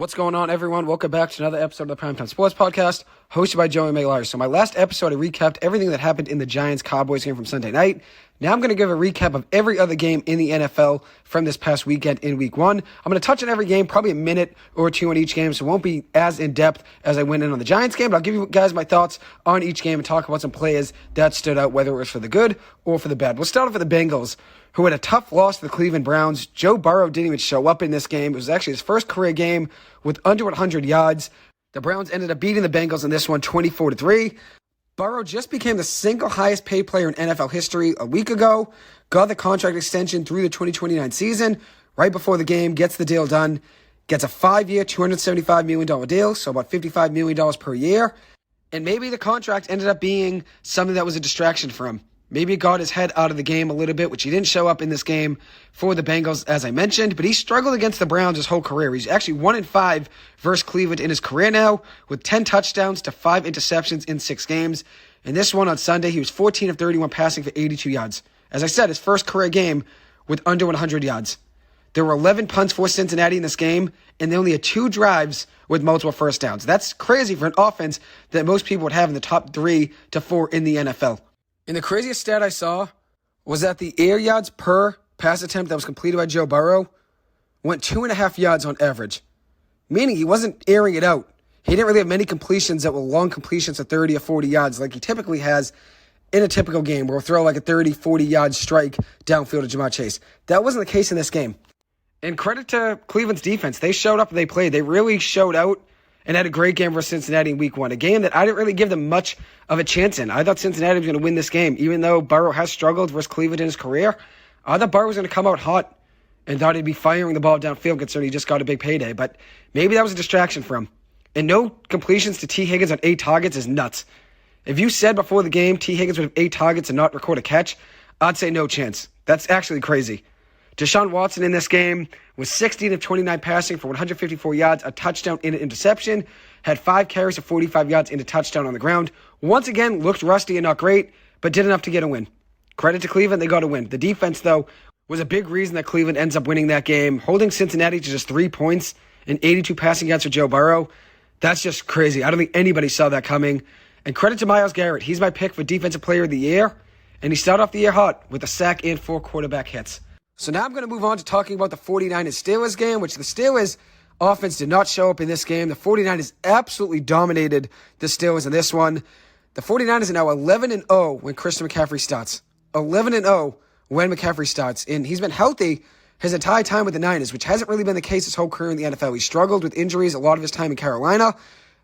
What's going on, everyone? Welcome back to another episode of the Primetime Sports Podcast, hosted by Joey Maylars. So my last episode, I recapped everything that happened in the Giants-Cowboys game from Sunday night. Now I'm going to give a recap of every other game in the NFL from this past weekend in Week 1. I'm going to touch on every game, probably a minute or two on each game, so it won't be as in-depth as I went in on the Giants game, but I'll give you guys my thoughts on each game and talk about some players that stood out, whether it was for the good or for the bad. We'll start off with the Bengals, who had a tough loss to the Cleveland Browns. Joe Burrow didn't even show up in this game. It was actually his first career game with under 100 yards. The Browns ended up beating the Bengals in this one 24-3. Burrow just became the single highest paid player in NFL history a week ago, got the contract extension through the 2029 season. Right before the game, gets the deal done, gets a 5-year, $275 million deal, so about $55 million per year. And maybe the contract ended up being something that was a distraction for him. Maybe it got his head out of the game a little bit, which he didn't show up in this game for the Bengals, as I mentioned. But he struggled against the Browns his whole career. He's actually 1-5 versus Cleveland in his career now, with 10 touchdowns to 5 interceptions in 6 games. And this one on Sunday, he was 14 of 31 passing for 82 yards. As I said, his first career game with under 100 yards. There were 11 punts for Cincinnati in this game, and they only had 2 drives with multiple first downs. That's crazy for an offense that most people would have in the top 3 to 4 in the NFL. And the craziest stat I saw was that the air yards per pass attempt that was completed by Joe Burrow went 2.5 yards on average, meaning he wasn't airing it out. He didn't really have many completions that were long completions of 30 or 40 yards like he typically has in a typical game where he'll throw like a 30, 40-yard strike downfield to Jamar Chase. That wasn't the case in this game. And credit to Cleveland's defense. They showed up and they played. They really showed out and had a great game versus Cincinnati in Week 1, a game that I didn't really give them much of a chance in. I thought Cincinnati was going to win this game, even though Burrow has struggled versus Cleveland in his career. I thought Burrow was going to come out hot and thought he'd be firing the ball downfield considering he just got a big payday, but maybe that was a distraction for him. And no completions to T. Higgins on 8 targets is nuts. If you said before the game T. Higgins would have 8 targets and not record a catch, I'd say no chance. That's actually crazy. Deshaun Watson in this game was 16 of 29 passing for 154 yards, a touchdown and an interception, had 5 carries of 45 yards and a touchdown on the ground. Once again, looked rusty and not great, but did enough to get a win. Credit to Cleveland, they got a win. The defense, though, was a big reason that Cleveland ends up winning that game, holding Cincinnati to just 3 points and 82 passing yards for Joe Burrow. That's just crazy. I don't think anybody saw that coming. And credit to Myles Garrett. He's my pick for Defensive Player of the Year, and he started off the year hot with a sack and 4 quarterback hits. So now I'm going to move on to talking about the 49ers-Steelers game, which the Steelers offense did not show up in this game. The 49ers absolutely dominated the Steelers in this one. The 49ers are now 11-0 when Christian McCaffrey starts. 11-0 when McCaffrey starts. And he's been healthy his entire time with the Niners, which hasn't really been the case his whole career in the NFL. He struggled with injuries a lot of his time in Carolina.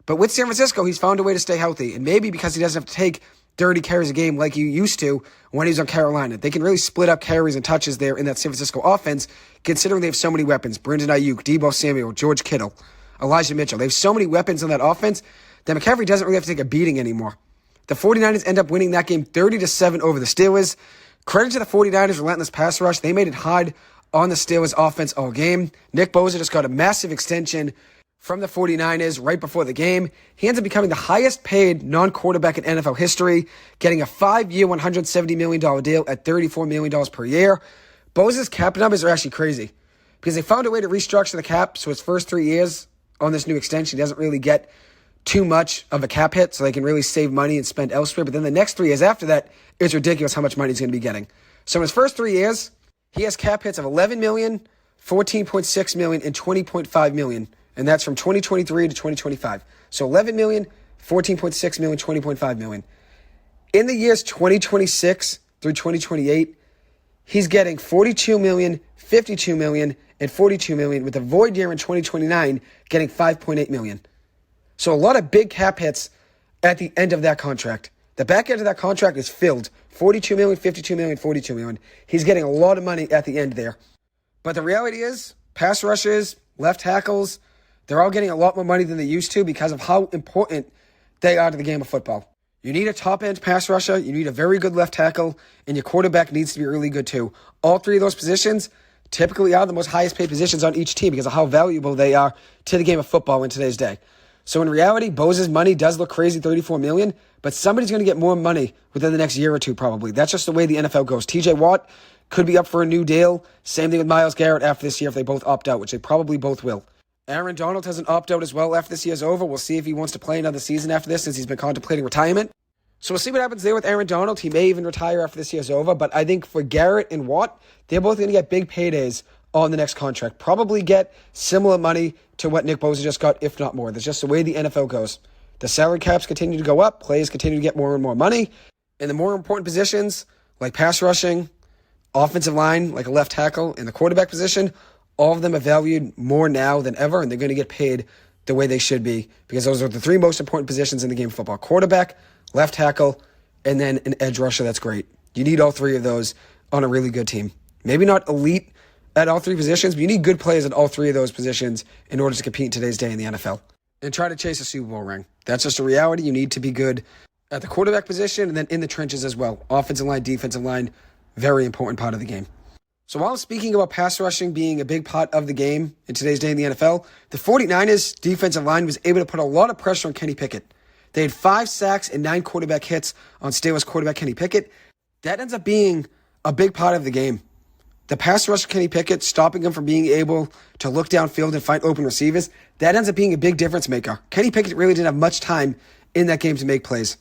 But with San Francisco, he's found a way to stay healthy. And maybe because he doesn't have to take 30 carries a game like he used to when he was on Carolina. They can really split up carries and touches there in that San Francisco offense, considering they have so many weapons. Brandon Ayuk, Deebo Samuel, George Kittle, Elijah Mitchell. They have so many weapons on that offense that McCaffrey doesn't really have to take a beating anymore. The 49ers end up winning that game 30-7 over the Steelers. Credit to the 49ers' relentless pass rush. They made it hard on the Steelers' offense all game. Nick Bosa just got a massive extension from the 49ers right before the game. He ends up becoming the highest paid non-quarterback in NFL history, getting a 5-year, $170 million deal at $34 million per year. Bosa's cap numbers are actually crazy because they found a way to restructure the cap so his first 3 years on this new extension, he doesn't really get too much of a cap hit so they can really save money and spend elsewhere. But then the next 3 years after that, it's ridiculous how much money he's going to be getting. So in his first 3 years, he has cap hits of $11 million, $14.6 million, and $20.5 million. And that's from 2023 to 2025. So $11 million, $14.6 million, $20.5 million. In the years 2026 through 2028, he's getting $42 million, $52 million, and $42 million, with the void year in 2029 getting $5.8 million. So a lot of big cap hits at the end of that contract. The back end of that contract is filled. $42 million, $52 million, $42 million. He's getting a lot of money at the end there. But the reality is, pass rushers, left tackles, they're all getting a lot more money than they used to because of how important they are to the game of football. You need a top-end pass rusher, you need a very good left tackle, and your quarterback needs to be really good too. All 3 of those positions typically are the most highest-paid positions on each team because of how valuable they are to the game of football in today's day. So in reality, Bosa's money does look crazy, $34 million, but somebody's going to get more money within the next year or two probably. That's just the way the NFL goes. TJ Watt could be up for a new deal. Same thing with Myles Garrett after this year if they both opt out, which they probably both will. Aaron Donald has an opt-out as well after this year's over. We'll see if he wants to play another season after this since he's been contemplating retirement. So we'll see what happens there with Aaron Donald. He may even retire after this year's over. But I think for Garrett and Watt, they're both going to get big paydays on the next contract. Probably get similar money to what Nick Bosa just got, if not more. That's just the way the NFL goes. The salary caps continue to go up. Players continue to get more and more money. And the more important positions, like pass rushing, offensive line, like a left tackle, and the quarterback position, all of them are valued more now than ever, and they're going to get paid the way they should be because those are the three most important positions in the game of football. Quarterback, left tackle, and then an edge rusher that's great. You need all three of those on a really good team. Maybe not elite at all three positions, but you need good players at all three of those positions in order to compete in today's day in the NFL and try to chase a Super Bowl ring. That's just a reality. You need to be good at the quarterback position and then in the trenches as well. Offensive line, defensive line, very important part of the game. So while I'm speaking about pass rushing being a big part of the game in today's day in the NFL, the 49ers defensive line was able to put a lot of pressure on Kenny Pickett. They had 5 sacks and 9 quarterback hits on Steelers quarterback Kenny Pickett. That ends up being a big part of the game. The pass rush of Kenny Pickett, stopping him from being able to look downfield and find open receivers, that ends up being a big difference maker. Kenny Pickett really didn't have much time in that game to make plays.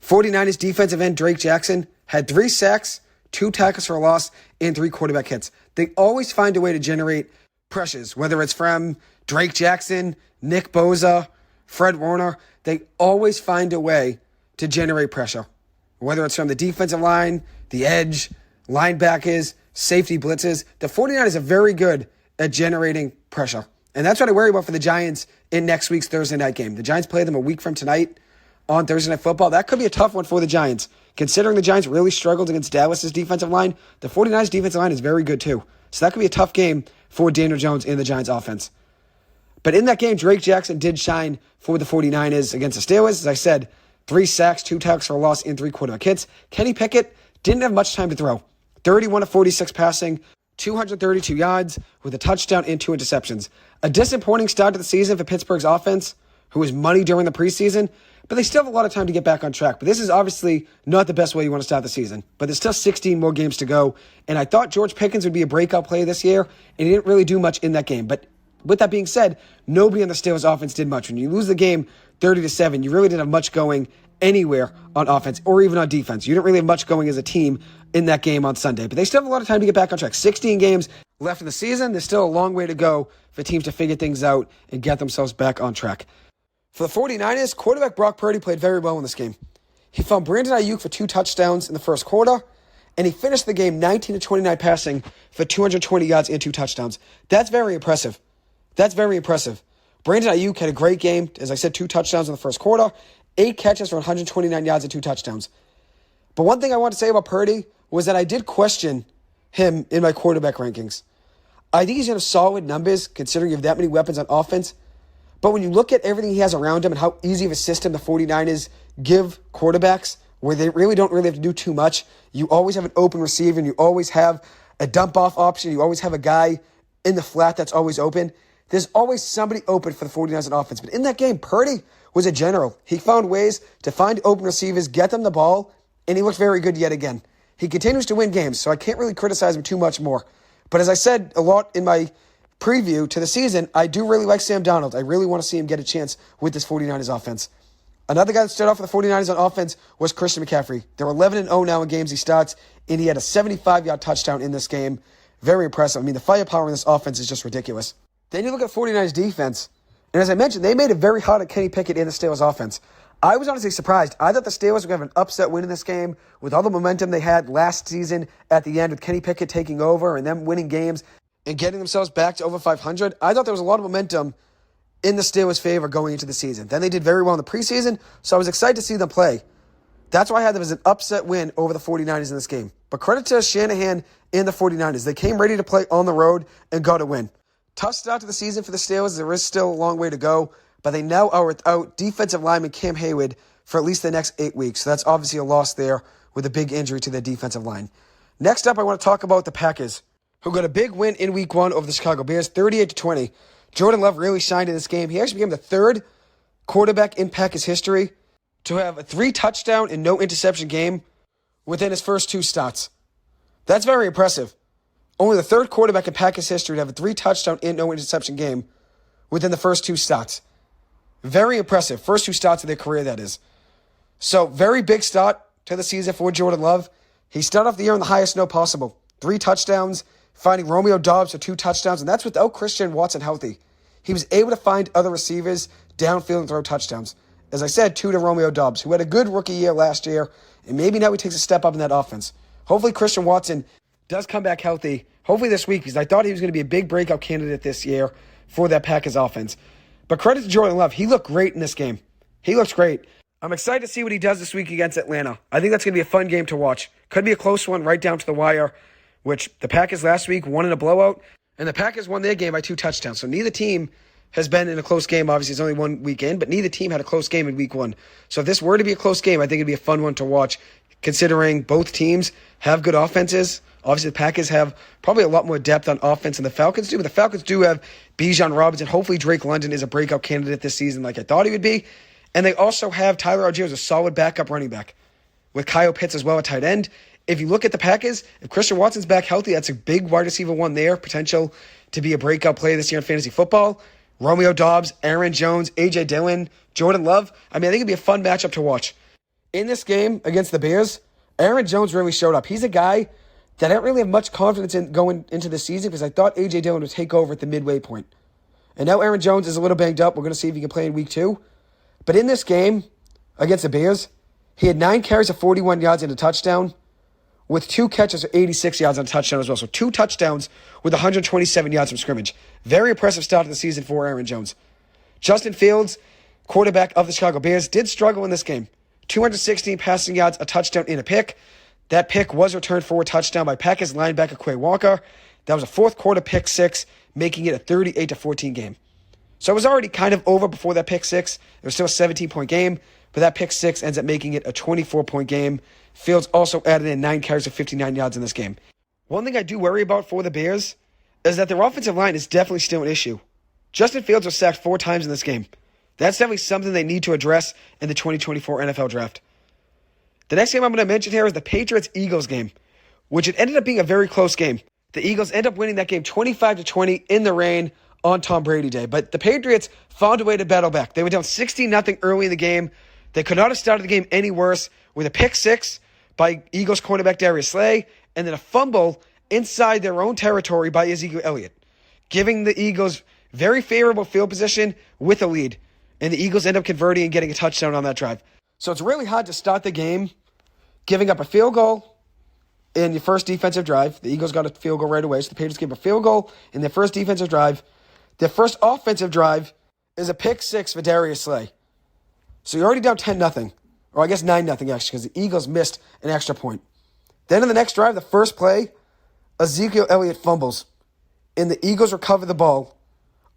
49ers defensive end Drake Jackson had 3 sacks, 2 tackles for a loss, and 3 quarterback hits. They always find a way to generate pressures, whether it's from Drake Jackson, Nick Bosa, Fred Warner. They always find a way to generate pressure, whether it's from the defensive line, the edge, linebackers, safety blitzes. The 49ers are very good at generating pressure. And that's what I worry about for the Giants in next week's Thursday night game. The Giants play them a week from tonight on Thursday Night Football. That could be a tough one for the Giants. Considering the Giants really struggled against Dallas's defensive line, the 49ers defensive line is very good too. So that could be a tough game for Daniel Jones and the Giants offense. But in that game, Drake Jackson did shine for the 49ers against the Steelers. As I said, 3 sacks, 2 tackles for a loss, and 3 quarterback hits. Kenny Pickett didn't have much time to throw. 31 of 46 passing, 232 yards with a touchdown and 2 interceptions. A disappointing start to the season for Pittsburgh's offense, who was money during the preseason, but they still have a lot of time to get back on track. But this is obviously not the best way you want to start the season. But there's still 16 more games to go, and I thought George Pickens would be a breakout player this year, and he didn't really do much in that game. But with that being said, nobody on the Steelers offense did much. When you lose the game 30-7, you really didn't have much going anywhere on offense or even on defense. You didn't really have much going as a team in that game on Sunday. But they still have a lot of time to get back on track. 16 games left in the season. There's still a long way to go for teams to figure things out and get themselves back on track. For the 49ers, quarterback Brock Purdy played very well in this game. He found Brandon Ayuk for 2 touchdowns in the first quarter, and he finished the game 19-29 passing for 220 yards and 2 touchdowns. That's very impressive. That's very impressive. Brandon Ayuk had a great game. As I said, 2 touchdowns in the first quarter, 8 catches for 129 yards and 2 touchdowns. But one thing I want to say about Purdy was that I did question him in my quarterback rankings. I think he's going to have solid numbers considering you have that many weapons on offense. But when you look at everything he has around him and how easy of a system the 49ers give quarterbacks, where they really don't have to do too much, you always have an open receiver and you always have a dump-off option. You always have a guy in the flat that's always open. There's always somebody open for the 49ers on offense. But in that game, Purdy was a general. He found ways to find open receivers, get them the ball, and he looked very good yet again. He continues to win games, so I can't really criticize him too much more. But as I said a lot in my preview to the season, I do really like Sam Darnold. I really want to see him get a chance with this 49ers offense. Another guy that stood off for the 49ers on offense was Christian McCaffrey. They're 11-0 now in games he starts, and he had a 75-yard touchdown in this game. Very impressive. I mean, the firepower in this offense is just ridiculous. Then you look at 49ers defense, and as I mentioned, they made it very hard at Kenny Pickett and the Steelers offense. I was honestly surprised. I thought the Steelers were going to have an upset win in this game with all the momentum they had last season at the end with Kenny Pickett taking over and them winning games and getting themselves back to over 500. I thought there was a lot of momentum in the Steelers' favor going into the season. Then they did very well in the preseason, so I was excited to see them play. That's why I had them as an upset win over the 49ers in this game. But credit to Shanahan and the 49ers. They came ready to play on the road and got a win. Tough start to the season for the Steelers. There is still a long way to go, but they now are without defensive lineman Cam Hayward for at least the next 8 weeks. So that's obviously a loss there with a big injury to their defensive line. Next up, I want to talk about the Packers, who got a big win in Week 1 over the Chicago Bears, 38-20. Jordan Love really shined in this game. He actually became the 3rd quarterback in Packers history to have a 3-touchdown and no interception game within his first 2 starts. That's very impressive. Only the 3rd quarterback in Packers history to have a 3-touchdown and no interception game within the first two starts. Very impressive. First two starts of their career, that is. So, very big start to the season for Jordan Love. He started off the year on the highest note possible. 3 touchdowns, finding Romeo Doubs for 2 touchdowns, and that's without Christian Watson healthy. He was able to find other receivers downfield and throw touchdowns. As I said, 2 to Romeo Doubs, who had a good rookie year last year, and maybe now he takes a step up in that offense. Hopefully Christian Watson does come back healthy, hopefully this week, because I thought he was going to be a big breakout candidate this year for that Packers offense. But credit to Jordan Love. He looked great in this game. He looks great. I'm excited to see what he does this week against Atlanta. I think that's going to be a fun game to watch. Could be a close one right down to the wire, which the Packers last week won in a blowout, and the Packers won their game by 2 touchdowns. So neither team has been in a close game. Obviously, it's only one week in, but neither team had a close game in week 1. So if this were to be a close game, I think it'd be a fun one to watch, considering both teams have good offenses. Obviously, the Packers have probably a lot more depth on offense than the Falcons do, but the Falcons do have Bijan Robinson. Hopefully, Drake London is a breakout candidate this season like I thought he would be. And they also have Tyler Algier as a solid backup running back, with Kyle Pitts as well at tight end. If you look at the Packers, if Christian Watson's back healthy, that's a big wide receiver one there, potential to be a breakout player this year in fantasy football. Romeo Doubs, Aaron Jones, A.J. Dillon, Jordan Love. I mean, I think it'd be a fun matchup to watch. In this game against the Bears, Aaron Jones really showed up. He's a guy that I don't really have much confidence in going into the season because I thought A.J. Dillon would take over at the midway point. And now Aaron Jones is a little banged up. We're going to see if he can play in week 2. But in this game against the Bears, he had 9 carries of 41 yards and a touchdown, with 2 catches of 86 yards on a touchdown as well. So 2 touchdowns with 127 yards from scrimmage. Very impressive start to the season for Aaron Jones. Justin Fields, quarterback of the Chicago Bears, did struggle in this game. 216 passing yards, a touchdown, and a pick. That pick was returned for a touchdown by Packers linebacker Quay Walker. That was a fourth quarter pick 6, making it a 38-14 game. So it was already kind of over before that pick 6. It was still a 17-point game, but that pick 6 ends up making it a 24-point game. Fields also added in 9 carries of 59 yards in this game. One thing I do worry about for the Bears is that their offensive line is definitely still an issue. Justin Fields was sacked 4 times in this game. That's definitely something they need to address in the 2024 NFL Draft. The next game I'm going to mention here is the Patriots-Eagles game, which it ended up being a very close game. The Eagles end up winning that game 25-20 in the rain on Tom Brady Day. But the Patriots found a way to battle back. They were down 16-0 early in the game. They could not have started the game any worse with a pick 6 by Eagles cornerback Darius Slay and then a fumble inside their own territory by Ezekiel Elliott, giving the Eagles very favorable field position with a lead. And the Eagles end up converting and getting a touchdown on that drive. So it's really hard to start the game giving up a field goal in your first defensive drive. The Eagles got a field goal right away, so the Patriots gave a field goal in their first defensive drive. Their first offensive drive is a pick 6 for Darius Slay. So you're already down 10-0. Or I guess 9-0 actually, because the Eagles missed an extra point. Then in the next drive, the first play, Ezekiel Elliott fumbles. And the Eagles recover the ball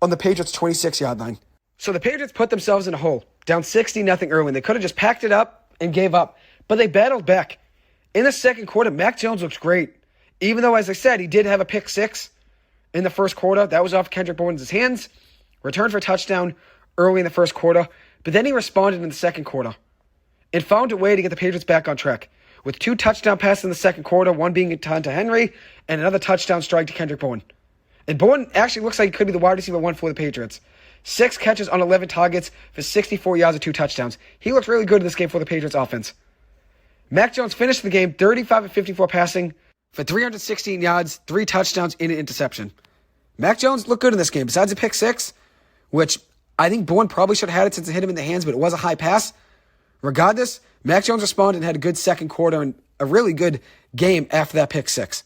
on the Patriots' 26-yard line. So the Patriots put themselves in a hole, down 16-0 early. They could have just packed it up and gave up. But they battled back. In the second quarter, Mac Jones looks great. Even though, as I said, he did have a pick 6 in the first quarter. That was off Kendrick Bourne's hands. Returned for a touchdown early in the first quarter. But then he responded in the second quarter and found a way to get the Patriots back on track with 2 touchdown passes in the second quarter, one being a ton to Henry and another touchdown strike to Kendrick Bourne. And Bourne actually looks like he could be the wide receiver 1 for the Patriots. 6 catches on 11 targets for 64 yards and 2 touchdowns. He looked really good in this game for the Patriots offense. Mac Jones finished the game 35-54 passing for 316 yards, 3 touchdowns, and an interception. Mac Jones looked good in this game. Besides a pick 6, which I think Bourne probably should have had it since it hit him in the hands, but it was a high pass. Regardless, Mac Jones responded and had a good second quarter and a really good game after that pick 6.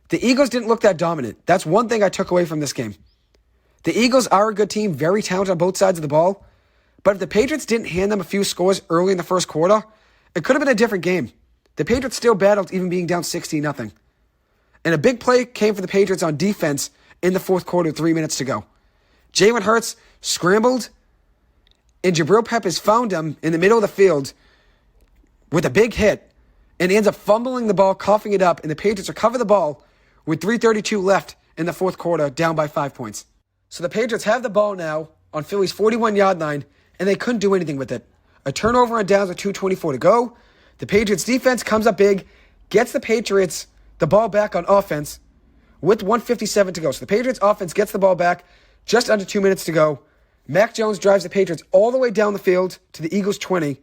The Eagles didn't look that dominant. That's one thing I took away from this game. The Eagles are a good team, very talented on both sides of the ball. But if the Patriots didn't hand them a few scores early in the first quarter, it could have been a different game. The Patriots still battled even being down 16-0. And a big play came for the Patriots on defense in the fourth quarter with 3 minutes to go. Jalen Hurts scrambled, and Jabril Peppers found him in the middle of the field with a big hit, and he ends up fumbling the ball, coughing it up, and the Patriots recover the ball with 3:32 left in the fourth quarter, down by 5 points. So the Patriots have the ball now on Philly's 41-yard line, and they couldn't do anything with it. A turnover on downs with 2:24 to go. The Patriots defense comes up big, gets the Patriots the ball back on offense with 1:57 to go. So the Patriots offense gets the ball back, just under 2 minutes to go. Mac Jones drives the Patriots all the way down the field to the Eagles' 20,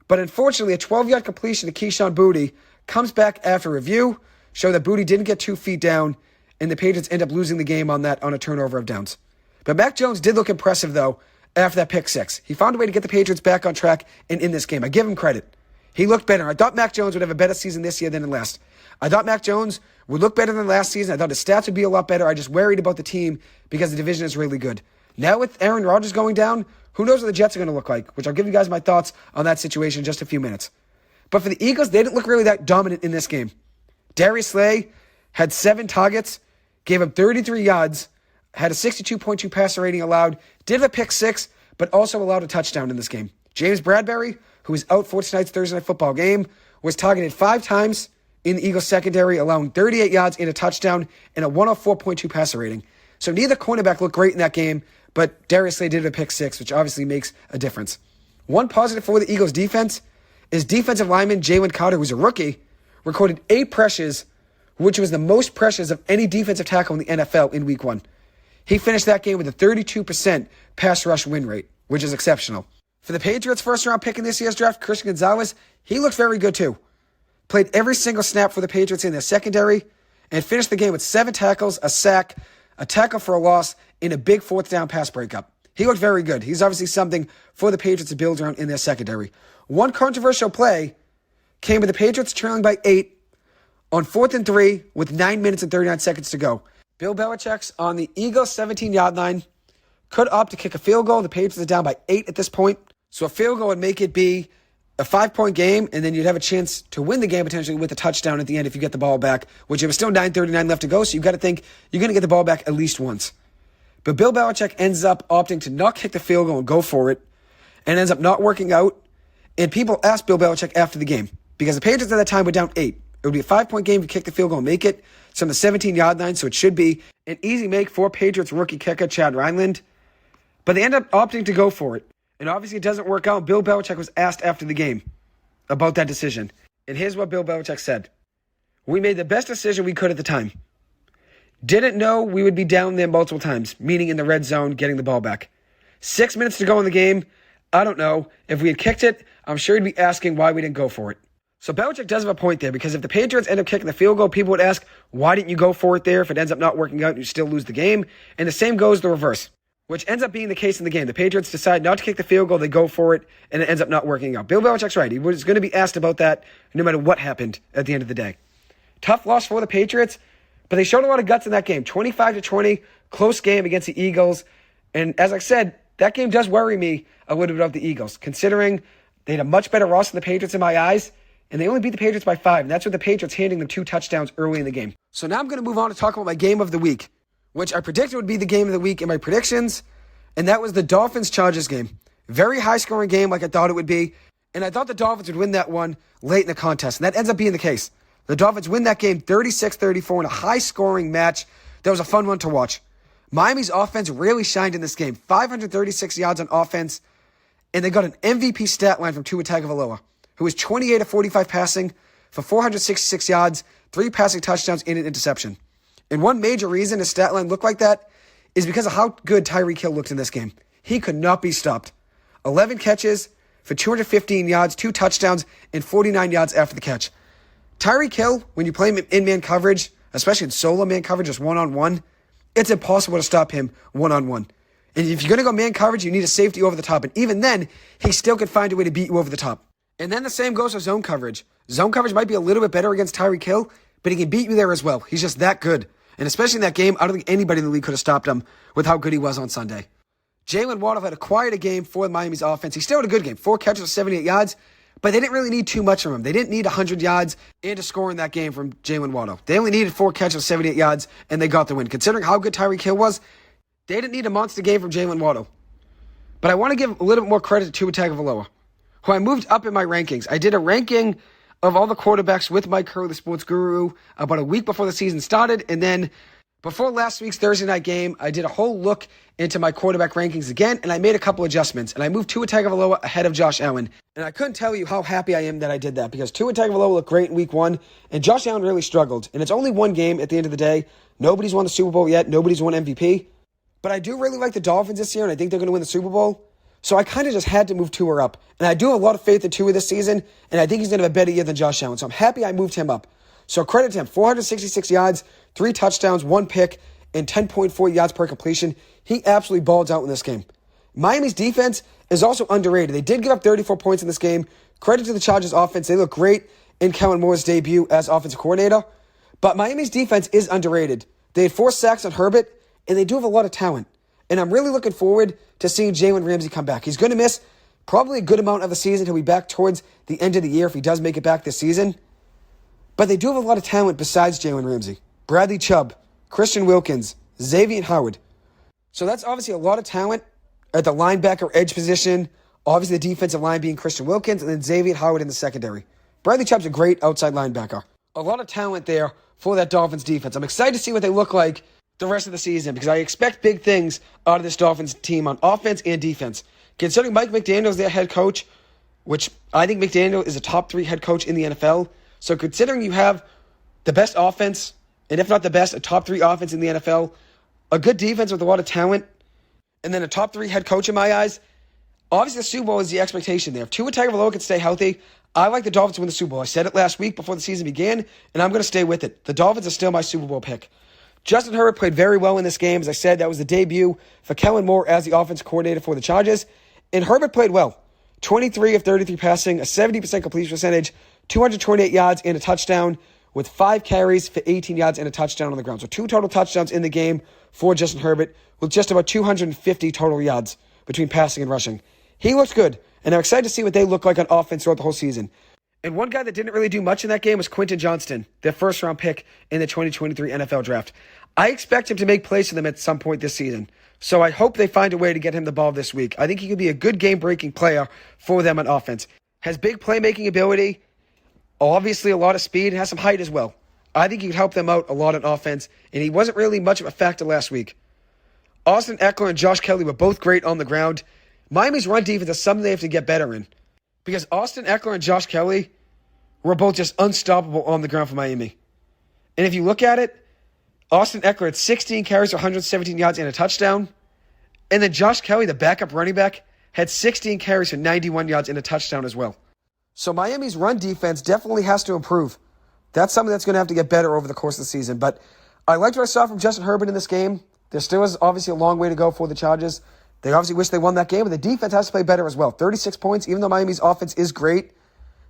but unfortunately a 12-yard completion to Keyshawn Boutte comes back after review, showing that Boutte didn't get 2 feet down, and the Patriots end up losing the game on a turnover of downs. But Mac Jones did look impressive, though, after that pick six. He found a way to get the Patriots back on track and in this game. I give him credit. He looked better. I thought Mac Jones would have a better season this year than in last. I thought Mac Jones would look better than last season. I thought his stats would be a lot better. I just worried about the team because the division is really good. Now with Aaron Rodgers going down, who knows what the Jets are going to look like, which I'll give you guys my thoughts on that situation in just a few minutes. But for the Eagles, they didn't look really that dominant in this game. Darius Slay had 7 targets, gave up 33 yards, had a 62.2 passer rating allowed, did have a pick six, but also allowed a touchdown in this game. James Bradbury, who was out for tonight's Thursday Night Football game, was targeted 5 times in the Eagles secondary, allowing 38 yards and a touchdown and a 104.2 passer rating. So neither cornerback looked great in that game, but Darius Slay did have a pick six, which obviously makes a difference. One positive for the Eagles defense is defensive lineman Jalen Carter, who's a rookie, recorded 8 pressures, which was the most pressures of any defensive tackle in the NFL in Week 1. He finished that game with a 32% pass rush win rate, which is exceptional. For the Patriots' first-round pick in this year's draft, Christian Gonzalez, he looked very good too. Played every single snap for the Patriots in their secondary and finished the game with 7 tackles, a sack, a tackle for a loss, and a big 4th down pass breakup. He looked very good. He's obviously something for the Patriots to build around in their secondary. One controversial play came with the Patriots trailing by 8 on 4th and 3 with 9 minutes and 39 seconds to go. Bill Belichick's on the Eagles' 17-yard line, could opt to kick a field goal. The Patriots are down by 8 at this point. So a field goal would make it be a 5-point game, and then you'd have a chance to win the game potentially with a touchdown at the end if you get the ball back, which it was still 9:39 left to go, so you've got to think you're going to get the ball back at least once. But Bill Belichick ends up opting to not kick the field goal and go for it, and ends up not working out. And people asked Bill Belichick after the game, because the Patriots at that time were down 8. It would be a 5-point game to kick the field goal and make it. It's on the 17-yard line, so it should be an easy make for Patriots rookie kicker Chad Reinland. But they end up opting to go for it. And obviously it doesn't work out. Bill Belichick was asked after the game about that decision. And here's what Bill Belichick said. "We made the best decision we could at the time. Didn't know we would be down there multiple times, meaning in the red zone, getting the ball back. 6 minutes to go in the game. I don't know. If we had kicked it, I'm sure he'd be asking why we didn't go for it." So Belichick does have a point there, because if the Patriots end up kicking the field goal, people would ask, why didn't you go for it there? If it ends up not working out, you still lose the game. And the same goes the reverse, which ends up being the case in the game. The Patriots decide not to kick the field goal, they go for it, and it ends up not working out. Bill Belichick's right. He was going to be asked about that no matter what happened at the end of the day. Tough loss for the Patriots, but they showed a lot of guts in that game. 25-20, close game against the Eagles. And as I said, that game does worry me a little bit about the Eagles, considering they had a much better roster than the Patriots in my eyes, and they only beat the Patriots by 5, and that's with the Patriots handing them 2 touchdowns early in the game. So now I'm going to move on to talk about my game of the week, which I predicted would be the game of the week in my predictions, and that was the Dolphins-Chargers game. Very high-scoring game like I thought it would be, and I thought the Dolphins would win that one late in the contest, and that ends up being the case. The Dolphins win that game 36-34 in a high-scoring match. That was a fun one to watch. Miami's offense really shined in this game. 536 yards on offense, and they got an MVP stat line from Tua Tagovailoa, who was 28-45 passing for 466 yards, 3 passing touchdowns, and an interception. And one major reason his stat line looked like that is because of how good Tyreek Hill looked in this game. He could not be stopped. 11 catches for 215 yards, 2 touchdowns, and 49 yards after the catch. Tyreek Hill, when you play him in man coverage, especially in solo man coverage, just one-on-one, it's impossible to stop him one-on-one. And if you're going to go man coverage, you need a safety over the top. And even then, he still could find a way to beat you over the top. And then the same goes for zone coverage. Zone coverage might be a little bit better against Tyreek Hill, but he can beat you there as well. He's just that good. And especially in that game, I don't think anybody in the league could have stopped him with how good he was on Sunday. Jalen Waddle had a quieter game for Miami's offense. He still had a good game. 4 catches for 78 yards, but they didn't really need too much from him. They didn't need 100 yards and a score in that game from Jalen Waddle. They only needed 4 catches for 78 yards, and they got the win. Considering how good Tyreek Hill was, they didn't need a monster game from Jalen Waddle. But I want to give a little bit more credit to Tua Tagovailoa, who I moved up in my rankings. I did a ranking of all the quarterbacks with Mike Curley, the sports guru, about a week before the season started. And then before last week's Thursday night game, I did a whole look into my quarterback rankings again, and I made a couple adjustments. And I moved Tua Tagovailoa ahead of Josh Allen. And I couldn't tell you how happy I am that I did that, because Tua Tagovailoa looked great in week 1, and Josh Allen really struggled. And it's only one game at the end of the day. Nobody's won the Super Bowl yet. Nobody's won MVP. But I do really like the Dolphins this year, and I think they're going to win the Super Bowl. So I kind of just had to move Tua up. And I do have a lot of faith in Tua this season, and I think he's going to have a better year than Josh Allen. So I'm happy I moved him up. So credit to him. 466 yards, 3 touchdowns, 1 pick, and 10.4 yards per completion. He absolutely balled out in this game. Miami's defense is also underrated. They did give up 34 points in this game. Credit to the Chargers offense. They look great in Kellen Moore's debut as offensive coordinator. But Miami's defense is underrated. They had 4 sacks on Herbert, and they do have a lot of talent. And I'm really looking forward to seeing Jalen Ramsey come back. He's going to miss probably a good amount of the season. He'll be back towards the end of the year if he does make it back this season. But they do have a lot of talent besides Jalen Ramsey. Bradley Chubb, Christian Wilkins, Xavier Howard. So that's obviously a lot of talent at the linebacker edge position. Obviously the defensive line being Christian Wilkins, and then Xavier Howard in the secondary. Bradley Chubb's a great outside linebacker. A lot of talent there for that Dolphins defense. I'm excited to see what they look like the rest of the season because I expect big things out of this Dolphins team on offense and defense. Considering Mike McDaniel is their head coach, which I think McDaniel is a top 3 head coach in the NFL. So considering you have the best offense, and if not the best, a top 3 offense in the NFL, a good defense with a lot of talent, and then a top 3 head coach in my eyes, obviously the Super Bowl is the expectation there. If Tua Tagovailoa can stay healthy, I like the Dolphins to win the Super Bowl. I said it last week before the season began, and I'm going to stay with it. The Dolphins are still my Super Bowl pick. Justin Herbert played very well in this game. As I said, that was the debut for Kellen Moore as the offensive coordinator for the Chargers. And Herbert played well. 23 of 33 passing, a 70% completion percentage, 228 yards and a touchdown, with 5 carries for 18 yards and a touchdown on the ground. So 2 total touchdowns in the game for Justin Herbert, with just about 250 total yards between passing and rushing. He looks good, and I'm excited to see what they look like on offense throughout the whole season. And one guy that didn't really do much in that game was Quentin Johnston, their first-round pick in the 2023 NFL Draft. I expect him to make plays for them at some point this season. So I hope they find a way to get him the ball this week. I think he could be a good game-breaking player for them on offense. Has big playmaking ability, obviously a lot of speed, and has some height as well. I think he could help them out a lot on offense, and he wasn't really much of a factor last week. Austin Eckler and Josh Kelly were both great on the ground. Miami's run defense is something they have to get better in, because Austin Eckler and Josh Kelly were both just unstoppable on the ground for Miami. And if you look at it, Austin Eckler had 16 carries for 117 yards and a touchdown. And then Josh Kelly, the backup running back, had 16 carries for 91 yards and a touchdown as well. So Miami's run defense definitely has to improve. That's something that's going to have to get better over the course of the season. But I liked what I saw from Justin Herbert in this game. There still is obviously a long way to go for the Chargers. They obviously wish they won that game, but the defense has to play better as well. 36 points, even though Miami's offense is great,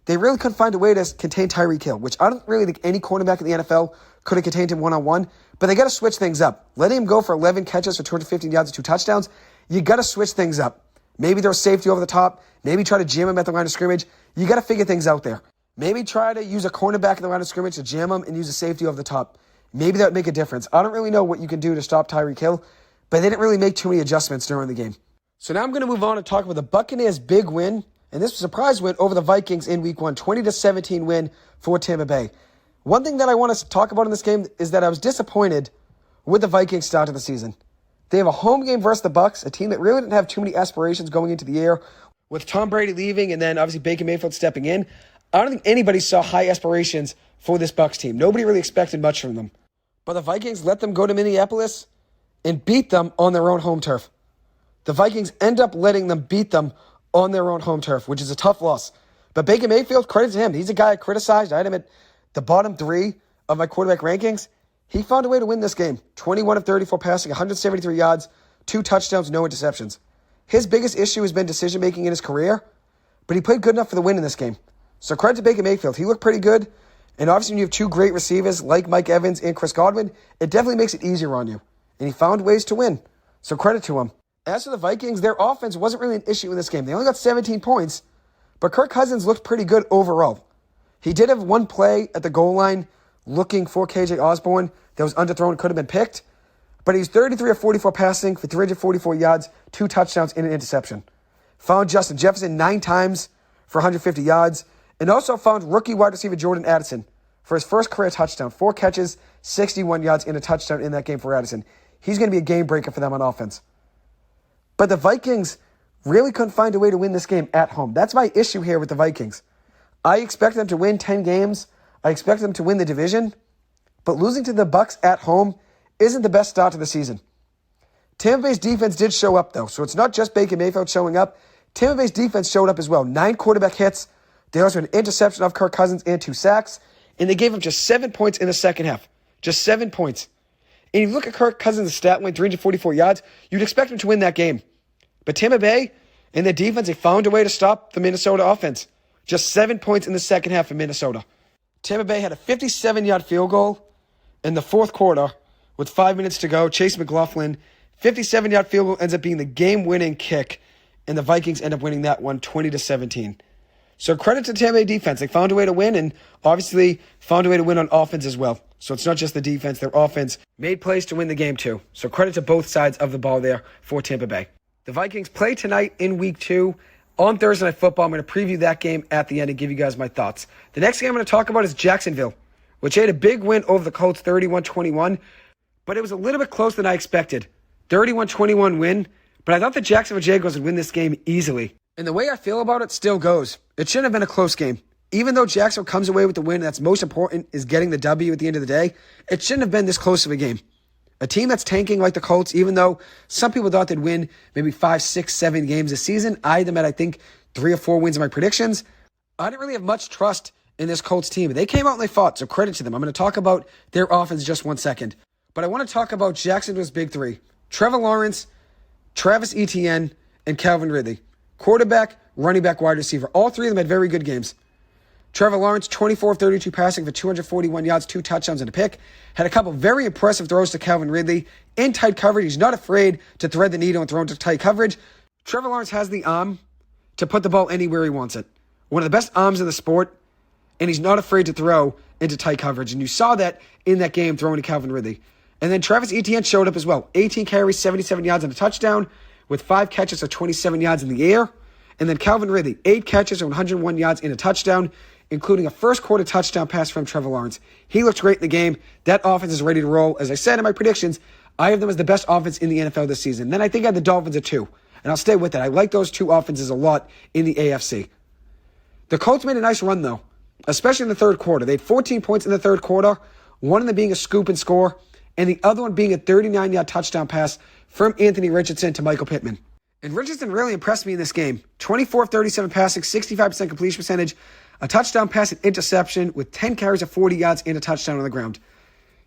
they really couldn't find a way to contain Tyreek Hill, which I don't really think any cornerback in the NFL could have contained him one-on-one. But they got to switch things up. Letting him go for 11 catches for 215 yards and 2 touchdowns, you got to switch things up. Maybe throw safety over the top. Maybe try to jam him at the line of scrimmage. You got to figure things out there. Maybe try to use a cornerback at the line of scrimmage to jam him and use a safety over the top. Maybe that would make a difference. I don't really know what you can do to stop Tyreek Hill, but they didn't really make too many adjustments during the game. So now I'm going to move on and talk about the Buccaneers' big win, and this was a surprise win over the Vikings in Week 1, 20-17 win for Tampa Bay. One thing that I want to talk about in this game is that I was disappointed with the Vikings start to the season. They have a home game versus the Bucs, a team that really didn't have too many aspirations going into the year, with Tom Brady leaving and then obviously Baker Mayfield stepping in. I don't think anybody saw high aspirations for this Bucs team. Nobody really expected much from them. But the Vikings let them go to Minneapolis and beat them on their own home turf. The Vikings end up letting them beat them on their own home turf, which is a tough loss. But Baker Mayfield, credit to him. He's a guy I criticized. I had him at the bottom 3 of my quarterback rankings. He found a way to win this game. 21 of 34 passing, 173 yards, 2 touchdowns, no interceptions. His biggest issue has been decision-making in his career, but he played good enough for the win in this game. So credit to Baker Mayfield. He looked pretty good. And obviously when you have 2 great receivers like Mike Evans and Chris Godwin, it definitely makes it easier on you. And he found ways to win. So credit to him. As for the Vikings, their offense wasn't really an issue in this game. They only got 17 points, but Kirk Cousins looked pretty good overall. He did have one play at the goal line looking for KJ Osborne that was underthrown, could have been picked, but he's 33 of 44 passing for 344 yards, 2 touchdowns, and an interception. Found Justin Jefferson 9 times for 150 yards, and also found rookie wide receiver Jordan Addison for his first career touchdown. 4 catches, 61 yards, and a touchdown in that game for Addison. He's going to be a game breaker for them on offense. But the Vikings really couldn't find a way to win this game at home. That's my issue here with the Vikings. I expect them to win 10 games. I expect them to win the division. But losing to the Bucs at home isn't the best start to the season. Tampa Bay's defense did show up, though, so it's not just Baker Mayfield showing up. Tampa Bay's defense showed up as well. 9 quarterback hits. They also had an interception of Kirk Cousins and 2 sacks, and they gave him just 7 points in the second half. Just 7 points. And if you look at Kirk Cousins' stat line, 344 yards, you'd expect him to win that game. But Tampa Bay and their defense, they found a way to stop the Minnesota offense. Just 7 points in the second half for Minnesota. Tampa Bay had a 57-yard field goal in the fourth quarter with 5 minutes to go. Chase McLaughlin, 57-yard field goal ends up being the game-winning kick, and the Vikings end up winning that one 20-17. So credit to Tampa Bay defense. They found a way to win, and obviously found a way to win on offense as well. So it's not just the defense. Their offense made plays to win the game too. So credit to both sides of the ball there for Tampa Bay. The Vikings play tonight in Week 2 on Thursday Night Football. I'm going to preview that game at the end and give you guys my thoughts. The next game I'm going to talk about is Jacksonville, which had a big win over the Colts, 31-21. But it was a little bit closer than I expected. 31-21 win. But I thought the Jacksonville Jaguars would win this game easily. And the way I feel about it still goes. It shouldn't have been a close game. Even though Jacksonville comes away with the win, that's most important is getting the W at the end of the day. It shouldn't have been this close of a game. A team that's tanking like the Colts, even though some people thought they'd win maybe 5, 6, 7 games this season, I had them at, I think, 3 or 4 wins in my predictions. I didn't really have much trust in this Colts team. They came out and they fought, so credit to them. I'm going to talk about their offense just 1 second. But I want to talk about Jacksonville's big 3. Trevor Lawrence, Travis Etienne, and Calvin Ridley. Quarterback, running back, wide receiver. All 3 of them had very good games. Trevor Lawrence, 24 of 32 passing for 241 yards, 2 touchdowns and a pick. Had a couple very impressive throws to Calvin Ridley. In tight coverage, he's not afraid to thread the needle and throw into tight coverage. Trevor Lawrence has the arm to put the ball anywhere he wants it. One of the best arms in the sport, and he's not afraid to throw into tight coverage. And you saw that in that game throwing to Calvin Ridley. And then Travis Etienne showed up as well. 18 carries, 77 yards and a touchdown with 5 catches of 27 yards in the air. And then Calvin Ridley, 8 catches of 101 yards and a touchdown, including a first quarter touchdown pass from Trevor Lawrence. He looked great in the game. That offense is ready to roll. As I said in my predictions, I have them as the best offense in the NFL this season. Then I think I had the Dolphins at 2. And I'll stay with that. I like those 2 offenses a lot in the AFC. The Colts made a nice run, though, especially in the third quarter. They had 14 points in the third quarter, one of them being a scoop and score, and the other one being a 39-yard touchdown pass from Anthony Richardson to Michael Pittman. And Richardson really impressed me in this game. 24 of 37 passing, 65% completion percentage, a touchdown pass and interception with 10 carries of 40 yards and a touchdown on the ground.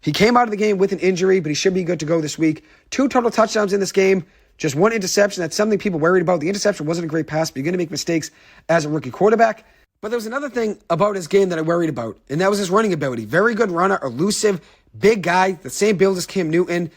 He came out of the game with an injury, but he should be good to go this week. 2 total touchdowns in this game, just 1 interception. That's something people worried about. The interception wasn't a great pass, but you're going to make mistakes as a rookie quarterback. But there was another thing about his game that I worried about, and that was his running ability. Very good runner, elusive, big guy, the same build as Cam Newton.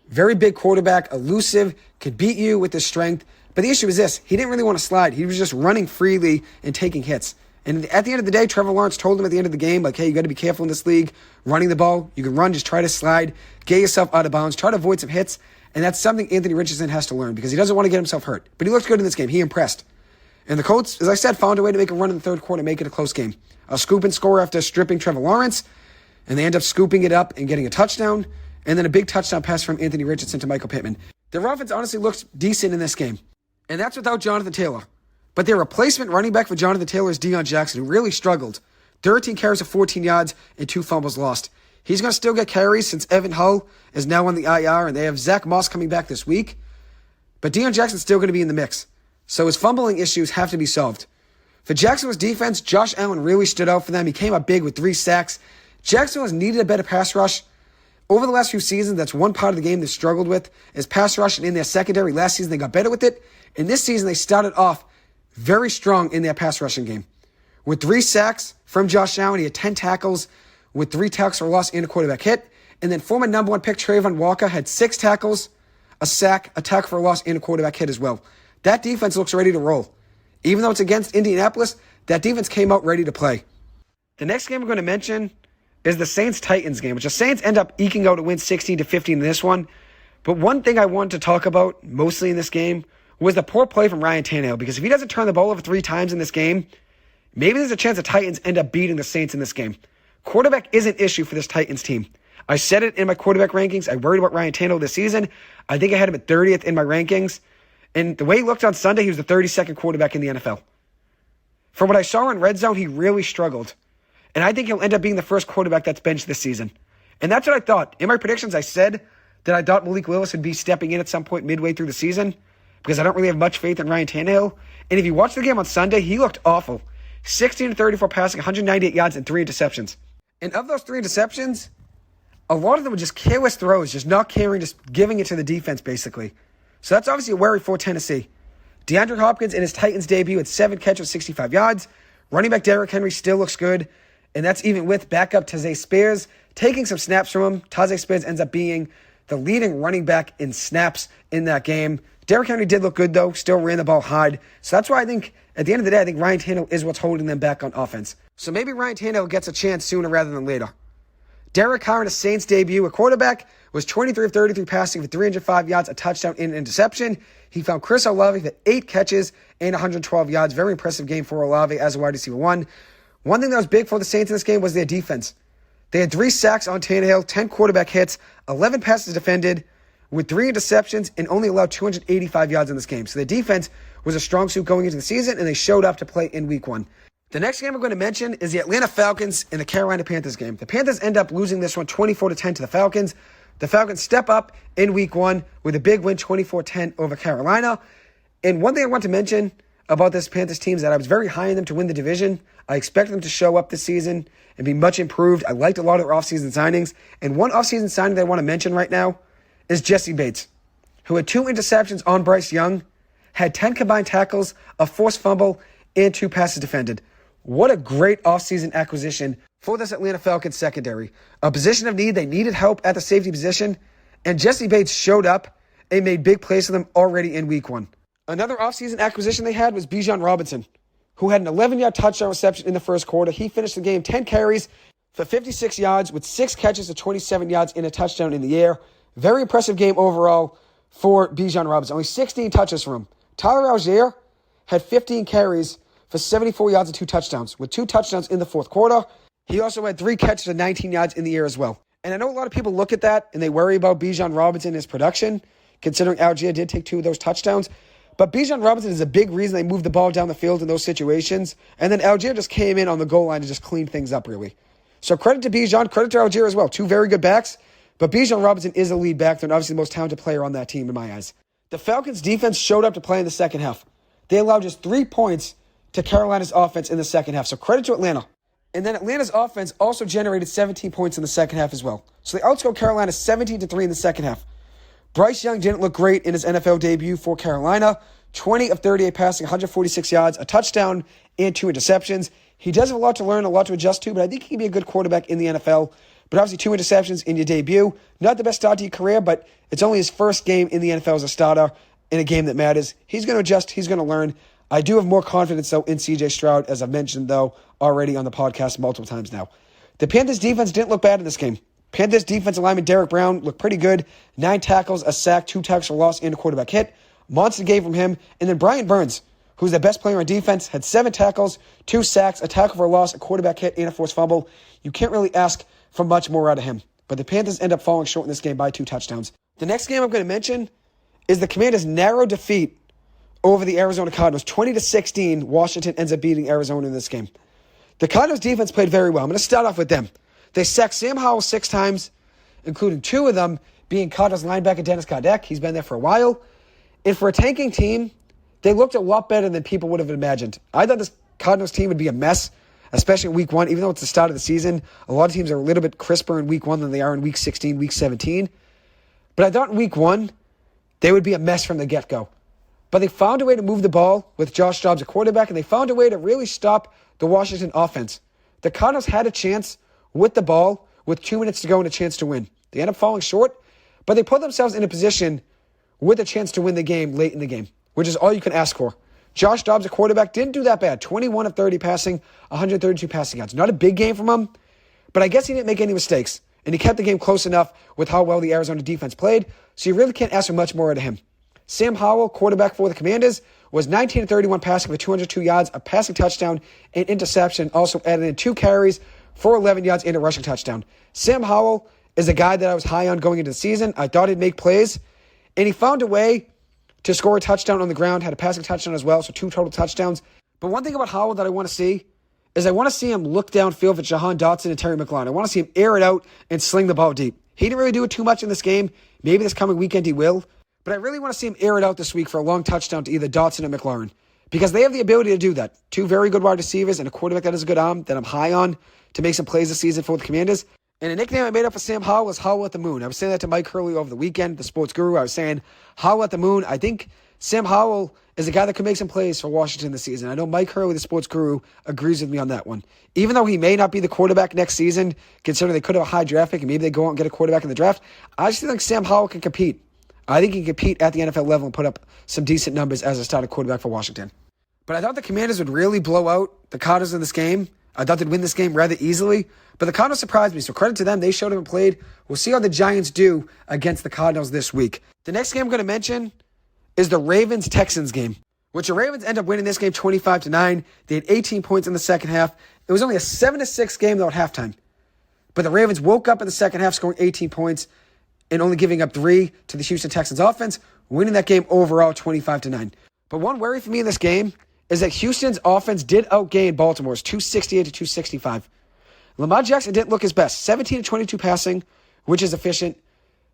Very big quarterback, elusive, could beat you with his strength. But the issue is this, he didn't really want to slide. He was just running freely and taking hits. And at the end of the day, Trevor Lawrence told him at the end of the game, like, hey, you got to be careful in this league. Running the ball, you can run, just try to slide, get yourself out of bounds, try to avoid some hits. And that's something Anthony Richardson has to learn because he doesn't want to get himself hurt. But he looked good in this game. He impressed. And the Colts, as I said, found a way to make a run in the third quarter and make it a close game. A scoop and score after stripping Trevor Lawrence. And they end up scooping it up and getting a touchdown. And then a big touchdown pass from Anthony Richardson to Michael Pittman. Their offense honestly looked decent in this game. And that's without Jonathan Taylor. But their replacement running back for Jonathan Taylor is Deion Jackson, who really struggled. 13 carries of 14 yards and 2 fumbles lost. He's going to still get carries since Evan Hull is now on the IR, and they have Zach Moss coming back this week. But Deion Jackson's still going to be in the mix. So his fumbling issues have to be solved. For Jacksonville's defense, Josh Allen really stood out for them. He came up big with 3 sacks. Jacksonville has needed a better pass rush. Over the last few seasons, that's one part of the game they struggled with, is pass rush, and in their secondary. Last season, they got better with it. And this season, they started off very strong in their pass rushing game. With 3 sacks from Josh Allen, he had 10 tackles with 3 tackles for loss and a quarterback hit. And then former number 1 pick Trayvon Walker had 6 tackles, a sack, a tackle for a loss, and a quarterback hit as well. That defense looks ready to roll. Even though it's against Indianapolis, that defense came out ready to play. The next game I'm going to mention is the Saints-Titans game, which the Saints end up eking out a win 16-15 in this one. But one thing I wanted to talk about mostly in this game was the poor play from Ryan Tannehill, because if he doesn't turn the ball over 3 times in this game, maybe there's a chance the Titans end up beating the Saints in this game. Quarterback is an issue for this Titans team. I said it in my quarterback rankings. I worried about Ryan Tannehill this season. I think I had him at 30th in my rankings. And the way he looked on Sunday, he was the 32nd quarterback in the NFL. From what I saw in red zone, he really struggled. And I think he'll end up being the first quarterback that's benched this season. And that's what I thought. In my predictions, I said that I thought Malik Willis would be stepping in at some point midway through the season because I don't really have much faith in Ryan Tannehill. And if you watch the game on Sunday, he looked awful. 16-34 passing, 198 yards, and 3 interceptions. And of those 3 interceptions, a lot of them were just careless throws, just not caring, just giving it to the defense, basically. So that's obviously a worry for Tennessee. DeAndre Hopkins in his Titans debut had 7 catches, 65 yards. Running back Derrick Henry still looks good, and that's even with backup Tajay Spears taking some snaps from him. Tajay Spears ends up being the leading running back in snaps in that game. Derrick Henry did look good, though, still ran the ball hard. So that's why I think, at the end of the day, I think Ryan Tannehill is what's holding them back on offense. So maybe Ryan Tannehill gets a chance sooner rather than later. Derek Carr in his Saints debut, a quarterback, was 23 of 33 passing for 305 yards, a touchdown, and an interception. He found Chris Olave for 8 catches and 112 yards. Very impressive game for Olave as a wide receiver 1. One thing that was big for the Saints in this game was their defense. They had 3 sacks on Tannehill, 10 quarterback hits, 11 passes defended, with 3 interceptions, and only allowed 285 yards in this game. So their defense was a strong suit going into the season, and they showed up to play in week 1. The next game I'm going to mention is the Atlanta Falcons and the Carolina Panthers game. The Panthers end up losing this one 24-10 to the Falcons. The Falcons step up in week 1 with a big win, 24-10 over Carolina. And one thing I want to mention about this Panthers team is that I was very high on them to win the division. I expect them to show up this season and be much improved. I liked a lot of their offseason signings. And one offseason signing that I want to mention right now is Jesse Bates, who had 2 interceptions on Bryce Young, had 10 combined tackles, a forced fumble, and 2 passes defended. What a great offseason acquisition for this Atlanta Falcons secondary. A position of need, they needed help at the safety position, and Jesse Bates showed up and made big plays for them already in week 1. Another offseason acquisition they had was Bijan Robinson, who had an 11-yard touchdown reception in the first quarter. He finished the game 10 carries for 56 yards with 6 catches of 27 yards and a touchdown in the air. Very impressive game overall for Bijan Robinson. Only 16 touches for him. Tyler Algier had 15 carries for 74 yards and 2 touchdowns, with 2 touchdowns in the fourth quarter. He also had 3 catches of 19 yards in the air as well. And I know a lot of people look at that and they worry about Bijan Robinson and his production, considering Algier did take 2 of those touchdowns. But Bijan Robinson is a big reason they moved the ball down the field in those situations. And then Algier just came in on the goal line and just cleaned things up, really. So credit to Bijan, credit to Algier as well. 2 very good backs. But Bijan Robinson is a lead back. They're obviously the most talented player on that team in my eyes. The Falcons' defense showed up to play in the second half. They allowed just 3 points to Carolina's offense in the second half. So credit to Atlanta. And then Atlanta's offense also generated 17 points in the second half as well. So they outscored Carolina 17-3 in the second half. Bryce Young didn't look great in his NFL debut for Carolina. 20 of 38 passing, 146 yards, a touchdown, and 2 interceptions. He does have a lot to learn, a lot to adjust to, but I think he can be a good quarterback in the NFL. But obviously 2 interceptions in your debut. Not the best start to your career, but it's only his first game in the NFL as a starter in a game that matters. He's going to adjust. He's going to learn. I do have more confidence, though, in C.J. Stroud, as I've mentioned, though, already on the podcast multiple times now. The Panthers' defense didn't look bad in this game. Panthers' defensive lineman Derek Brown looked pretty good. 9 tackles, a sack, 2 tackles for loss, and a quarterback hit. Monster game from him. And then Brian Burns, who's the best player on defense, had 7 tackles, 2 sacks, a tackle for a loss, a quarterback hit, and a forced fumble. You can't really ask for much more out of him. But the Panthers end up falling short in this game by 2 touchdowns. The next game I'm going to mention is the Commanders' narrow defeat over the Arizona Cardinals. 20-16, Washington ends up beating Arizona in this game. The Cardinals' defense played very well. I'm going to start off with them. They sacked Sam Howell 6 times, including 2 of them being Cardinals linebacker Dennis Kardec. He's been there for a while. And for a tanking team, they looked a lot better than people would have imagined. I thought this Cardinals team would be a mess, especially in week 1. Even though it's the start of the season, a lot of teams are a little bit crisper in week 1 than they are in week 16, week 17. But I thought in week 1, they would be a mess from the get-go. But they found a way to move the ball with Josh Dobbs at quarterback, and they found a way to really stop the Washington offense. The Cardinals had a chance with the ball with 2 minutes to go and a chance to win. They end up falling short, but they put themselves in a position with a chance to win the game late in the game, which is all you can ask for. Josh Dobbs at quarterback didn't do that bad. 21 of 30 passing, 132 passing yards. Not a big game from him, but I guess he didn't make any mistakes, and he kept the game close enough with how well the Arizona defense played, so you really can't ask for much more out of him. Sam Howell, quarterback for the Commanders, was 19-31 passing for 202 yards, a passing touchdown, and interception. Also added in 2 carries for 11 yards and a rushing touchdown. Sam Howell is a guy that I was high on going into the season. I thought he'd make plays, and he found a way to score a touchdown on the ground, had a passing touchdown as well, so 2 total touchdowns. But one thing about Howell that I want to see is I want to see him look downfield for Jahan Dotson and Terry McLaurin. I want to see him air it out and sling the ball deep. He didn't really do it too much in this game. Maybe this coming weekend he will. But I really want to see him air it out this week for a long touchdown to either Dotson or McLaurin. Because they have the ability to do that. Two very good wide receivers and a quarterback that has a good arm that I'm high on to make some plays this season for the Commanders. And a nickname I made up for Sam Howell was Howell at the Moon. I was saying that to Mike Hurley over the weekend, the sports guru. I was saying Howell at the Moon. I think Sam Howell is a guy that could make some plays for Washington this season. I know Mike Hurley, the sports guru, agrees with me on that one. Even though he may not be the quarterback next season, considering they could have a high draft pick and maybe they go out and get a quarterback in the draft, I just think Sam Howell can compete. I think he can compete at the NFL level and put up some decent numbers as a starting quarterback for Washington. But I thought the Commanders would really blow out the Cardinals in this game. I thought they'd win this game rather easily. But the Cardinals surprised me, so credit to them. They showed up and played. We'll see how the Giants do against the Cardinals this week. The next game I'm going to mention is the Ravens-Texans game, which the Ravens end up winning this game 25-9. They had 18 points in the second half. It was only a 7-6 game, though, at halftime. But the Ravens woke up in the second half, scoring 18 points and only giving up 3 to the Houston Texans offense, winning that game overall 25-9. But one worry for me in this game is that Houston's offense did outgain Baltimore's 268-265. Lamar Jackson didn't look his best. 17-22 passing, which is efficient,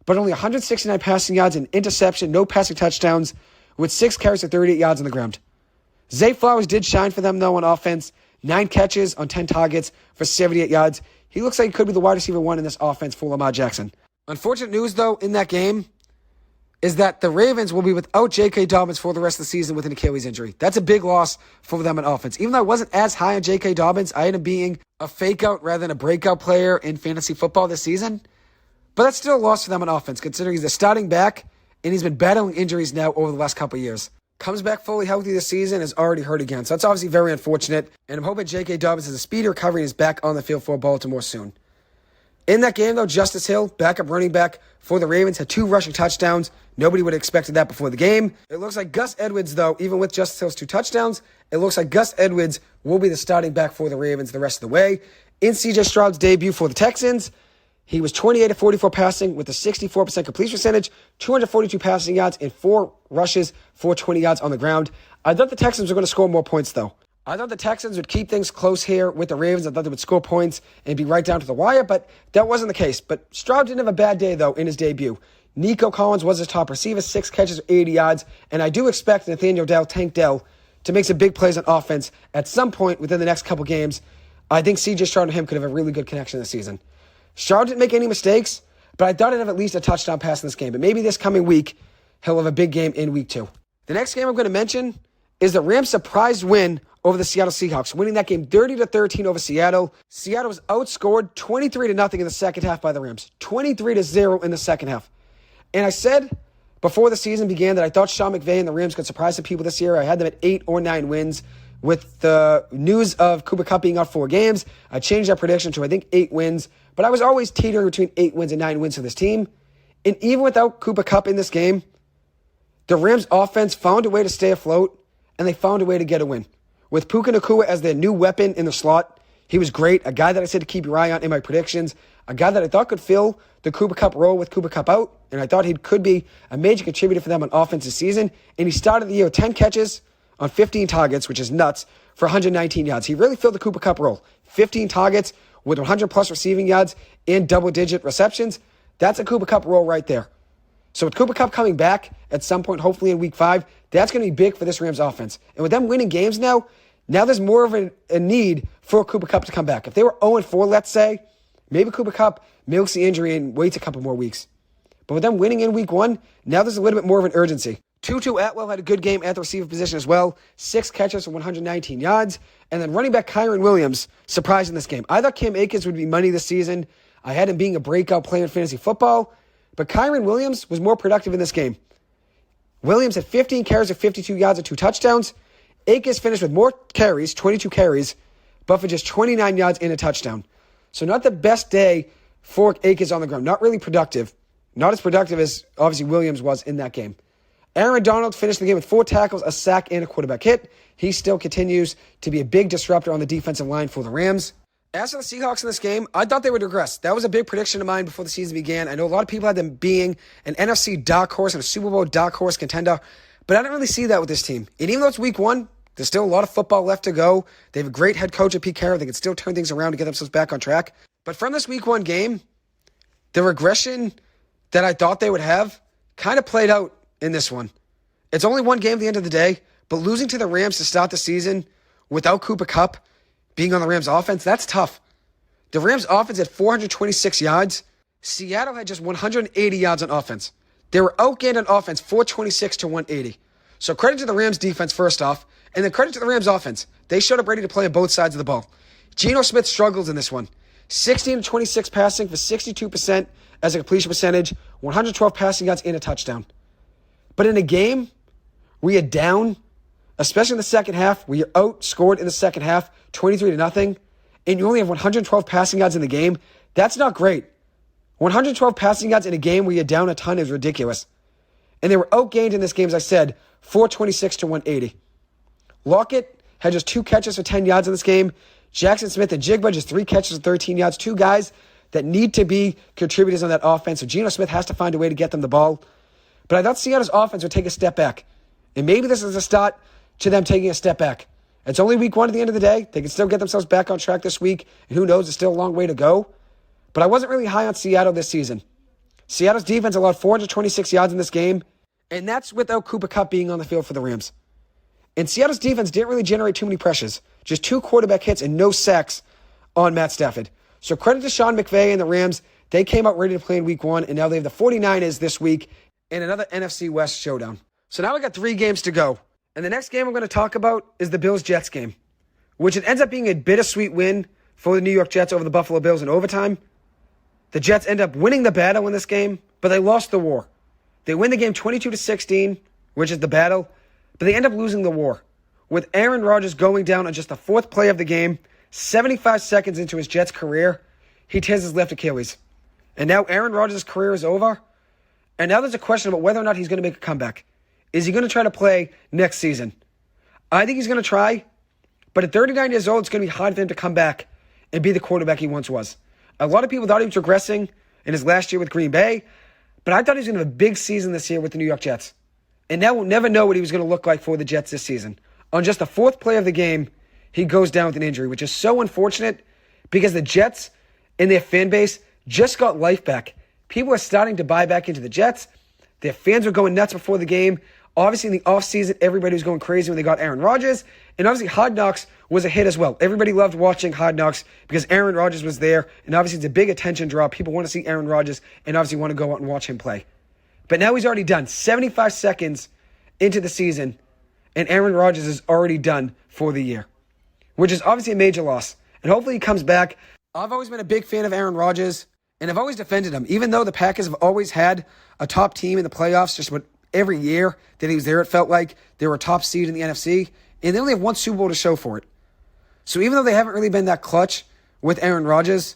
but only 169 passing yards, an interception, no passing touchdowns, with 6 carries for 38 yards on the ground. Zay Flowers did shine for them, though, on offense. 9 catches on 10 targets for 78 yards. He looks like he could be the wide receiver 1 in this offense for Lamar Jackson. Unfortunate news, though, in that game is that the Ravens will be without J.K. Dobbins for the rest of the season with an Achilles injury. That's a big loss for them in offense. Even though I wasn't as high on J.K. Dobbins, I ended up being a fake-out rather than a breakout player in fantasy football this season. But that's still a loss for them in offense, considering he's the starting back, and he's been battling injuries now over the last couple of years. Comes back fully healthy this season, is already hurt again. So that's obviously very unfortunate, and I'm hoping J.K. Dobbins has a speedy recovery and is back on the field for Baltimore soon. In that game, though, Justice Hill, backup running back for the Ravens, had 2 rushing touchdowns. Nobody would have expected that before the game. It looks like Gus Edwards, though, even with Justice Hill's 2 touchdowns, it looks like Gus Edwards will be the starting back for the Ravens the rest of the way. In C.J. Stroud's debut for the Texans, he was 28-44 passing with a 64% completion percentage, 242 passing yards, and 4 rushes for 20 yards on the ground. I thought the Texans were going to score more points, though. I thought the Texans would keep things close here with the Ravens. I thought they would score points and be right down to the wire, but that wasn't the case. But Stroud didn't have a bad day, though, in his debut. Nico Collins was his top receiver, 6 catches for 80 yards, and I do expect Nathaniel Tank Dell to make some big plays on offense at some point within the next couple games. I think C.J. Stroud and him could have a really good connection this season. Stroud didn't make any mistakes, but I thought he'd have at least a touchdown pass in this game. But maybe this coming week, he'll have a big game in week 2. The next game I'm going to mention is the Rams' surprise win over the Seattle Seahawks, winning that game 30-13 over Seattle. Seattle was outscored 23-0 in the second half by the Rams. 23-0 in the second half. And I said before the season began that I thought Sean McVay and the Rams could surprise some people this year. I had them at 8 or 9 wins. With the news of Cooper Kupp being out 4 games, I changed that prediction to, I think, 8 wins. But I was always teetering between 8 wins and 9 wins for this team. And even without Cooper Kupp in this game, the Rams' offense found a way to stay afloat, and they found a way to get a win. With Puka Nacua as their new weapon in the slot, he was great. A guy that I said to keep your eye on in my predictions. A guy that I thought could fill the Cooper Kupp role with Cooper Kupp out. And I thought he could be a major contributor for them on offense this season. And he started the year with 10 catches on 15 targets, which is nuts, for 119 yards. He really filled the Cooper Kupp role. 15 targets with 100-plus receiving yards and double-digit receptions. That's a Cooper Kupp role right there. So with Cooper Kupp coming back at some point, hopefully in week 5, that's going to be big for this Rams offense. And with them winning games now there's more of a need for Cooper Kupp to come back. If they were 0-4, let's say, maybe Cooper Kupp milks the injury and waits a couple more weeks. But with them winning in week 1, now there's a little bit more of an urgency. Tutu Atwell had a good game at the receiver position as well. 6 catches for 119 yards. And then running back Kyren Williams surprised in this game. I thought Cam Akers would be money this season. I had him being a breakout player in fantasy football. But Kyren Williams was more productive in this game. Williams had 15 carries for 52 yards and 2 touchdowns. Akers finished with more carries, 22 carries, but for just 29 yards and a touchdown. So not the best day for Akers on the ground. Not really productive. Not as productive as, obviously, Williams was in that game. Aaron Donald finished the game with 4 tackles, a sack, and a quarterback hit. He still continues to be a big disruptor on the defensive line for the Rams. As for the Seahawks in this game, I thought they would regress. That was a big prediction of mine before the season began. I know a lot of people had them being an NFC dark horse and a Super Bowl dark horse contender, but I didn't really see that with this team. And even though it's week 1, there's still a lot of football left to go. They have a great head coach at Pete Carroll. They can still turn things around to get themselves back on track. But from this week 1 game, the regression that I thought they would have kind of played out in this one. It's only one game at the end of the day, but losing to the Rams to start the season without Cooper Kupp being on the Rams offense, that's tough. The Rams offense had 426 yards. Seattle had just 180 yards on offense. They were outgained on offense 426 to 180. So credit to the Rams defense first off, and then credit to the Rams offense. They showed up ready to play on both sides of the ball. Geno Smith struggles in this one. 16 to 26 passing for 62% as a completion percentage, 112 passing yards and a touchdown. But in a game where you're down, especially in the second half, where you're outscored in the second half, 23-0, and you only have 112 passing yards in the game, that's not great. 112 passing yards in a game where you're down a ton is ridiculous. And they were outgained in this game, as I said, 426 to 180. Lockett had just 2 catches for 10 yards in this game. Jackson Smith and Jigba just 3 catches for 13 yards. 2 guys that need to be contributors on that offense. So Geno Smith has to find a way to get them the ball. But I thought Seattle's offense would take a step back. And maybe this is a start to them taking a step back. It's only week 1 at the end of the day. They can still get themselves back on track this week. And who knows, it's still a long way to go. But I wasn't really high on Seattle this season. Seattle's defense allowed 426 yards in this game. And that's without Cooper Kupp being on the field for the Rams. And Seattle's defense didn't really generate too many pressures. Just 2 quarterback hits and no sacks on Matt Stafford. So credit to Sean McVay and the Rams. They came out ready to play in week 1, and now they have the 49ers this week in another NFC West showdown. So now we got 3 games to go. And the next game I'm going to talk about is the Bills-Jets game, which it ends up being a bittersweet win for the New York Jets over the Buffalo Bills in overtime. The Jets end up winning the battle in this game, but they lost the war. They win the game 22-16, which is the battle, but they end up losing the war, with Aaron Rodgers going down on just the 4th play of the game, 75 seconds into his Jets career. He tears his left Achilles. And now Aaron Rodgers' career is over, and now there's a question about whether or not he's going to make a comeback. Is he going to try to play next season? I think he's going to try, but at 39 years old, it's going to be hard for him to come back and be the quarterback he once was. A lot of people thought he was regressing in his last year with Green Bay, but I thought he was going to have a big season this year with the New York Jets. And now we'll never know what he was going to look like for the Jets this season. On just the 4th play of the game, he goes down with an injury, which is so unfortunate because the Jets and their fan base just got life back. People are starting to buy back into the Jets. Their fans were going nuts before the game. Obviously, in the offseason, everybody was going crazy when they got Aaron Rodgers. And obviously, Hard Knocks was a hit as well. Everybody loved watching Hard Knocks because Aaron Rodgers was there. And obviously, it's a big attention draw. People want to see Aaron Rodgers and obviously want to go out and watch him play. But now he's already done. 75 seconds into the season, and Aaron Rodgers is already done for the year, which is obviously a major loss. And hopefully he comes back. I've always been a big fan of Aaron Rodgers, and I've always defended him. Even though the Packers have always had a top team in the playoffs, just what every year that he was there, it felt like they were a top seed in the NFC, and they only have 1 Super Bowl to show for it. So even though they haven't really been that clutch with Aaron Rodgers,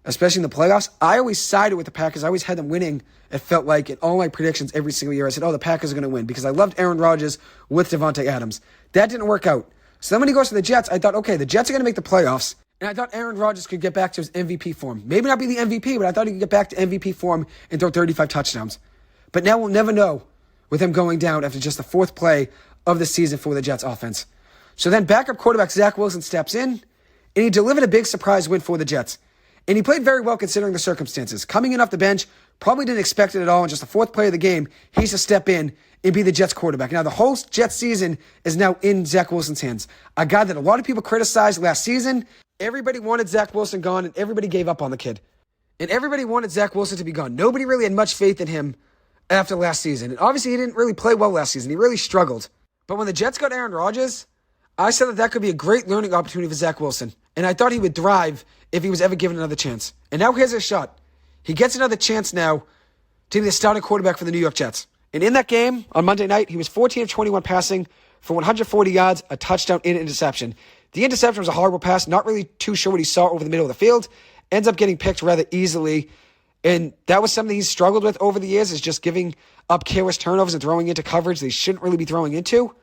especially in the playoffs, I always sided with the Packers. I always had them winning, it felt like, in all my predictions every single year. I said, the Packers are going to win because I loved Aaron Rodgers with Devontae Adams. That didn't work out. So then when he goes to the Jets, I thought, okay, the Jets are going to make the playoffs. And I thought Aaron Rodgers could get back to his MVP form. Maybe not be the MVP, but I thought he could get back to MVP form and throw 35 touchdowns. But now we'll never know with him going down after just the 4th play of the season for the Jets offense. So then backup quarterback Zach Wilson steps in, and he delivered a big surprise win for the Jets. And he played very well considering the circumstances. Coming in off the bench, probably didn't expect it at all. And just the 4th play of the game, he's to step in and be the Jets quarterback. Now, the whole Jets season is now in Zach Wilson's hands. A guy that a lot of people criticized last season. Everybody wanted Zach Wilson gone, and everybody gave up on the kid. And everybody wanted Zach Wilson to be gone. Nobody really had much faith in him after last season. And obviously, he didn't really play well last season. He really struggled. But when the Jets got Aaron Rodgers, I said that could be a great learning opportunity for Zach Wilson. And I thought he would thrive if he was ever given another chance. And now here's his shot. He gets another chance now to be the starting quarterback for the New York Jets. And in that game, on Monday night, he was 14 of 21 passing for 140 yards, a touchdown, and an interception. The interception was a horrible pass, not really too sure what he saw over the middle of the field. Ends up getting picked rather easily. And that was something he's struggled with over the years, is just giving up careless turnovers and throwing into coverage that he shouldn't really be throwing into.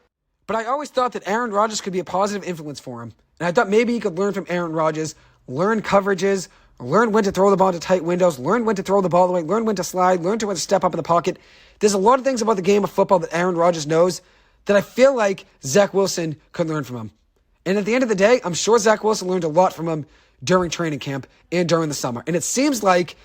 But I always thought that Aaron Rodgers could be a positive influence for him. And I thought maybe he could learn from Aaron Rodgers, learn coverages, learn when to throw the ball into tight windows, learn when to throw the ball away, learn when to slide, learn when to step up in the pocket. There's a lot of things about the game of football that Aaron Rodgers knows that I feel like Zach Wilson could learn from him. And at the end of the day, I'm sure Zach Wilson learned a lot from him during training camp and during the summer. And it seems like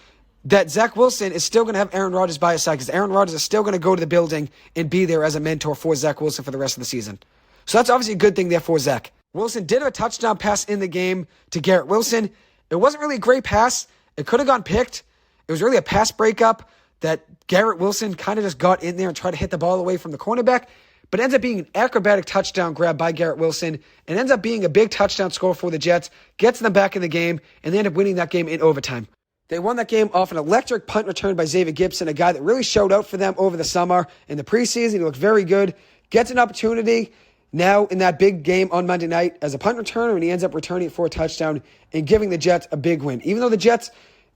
that Zach Wilson is still going to have Aaron Rodgers by his side because Aaron Rodgers is still going to go to the building and be there as a mentor for Zach Wilson for the rest of the season. So that's obviously a good thing there for Zach. Wilson did have a touchdown pass in the game to Garrett Wilson. It wasn't really a great pass. It could have gone picked. It was really a pass breakup that Garrett Wilson kind of just got in there and tried to hit the ball away from the cornerback. But it ends up being an acrobatic touchdown grab by Garrett Wilson and ends up being a big touchdown score for the Jets, gets them back in the game, and they end up winning that game in overtime. They won that game off an electric punt return by Xavier Gibson, a guy that really showed out for them over the summer. In the preseason, he looked very good. Gets an opportunity now in that big game on Monday night as a punt returner, and he ends up returning it for a touchdown and giving the Jets a big win. Even though the Jets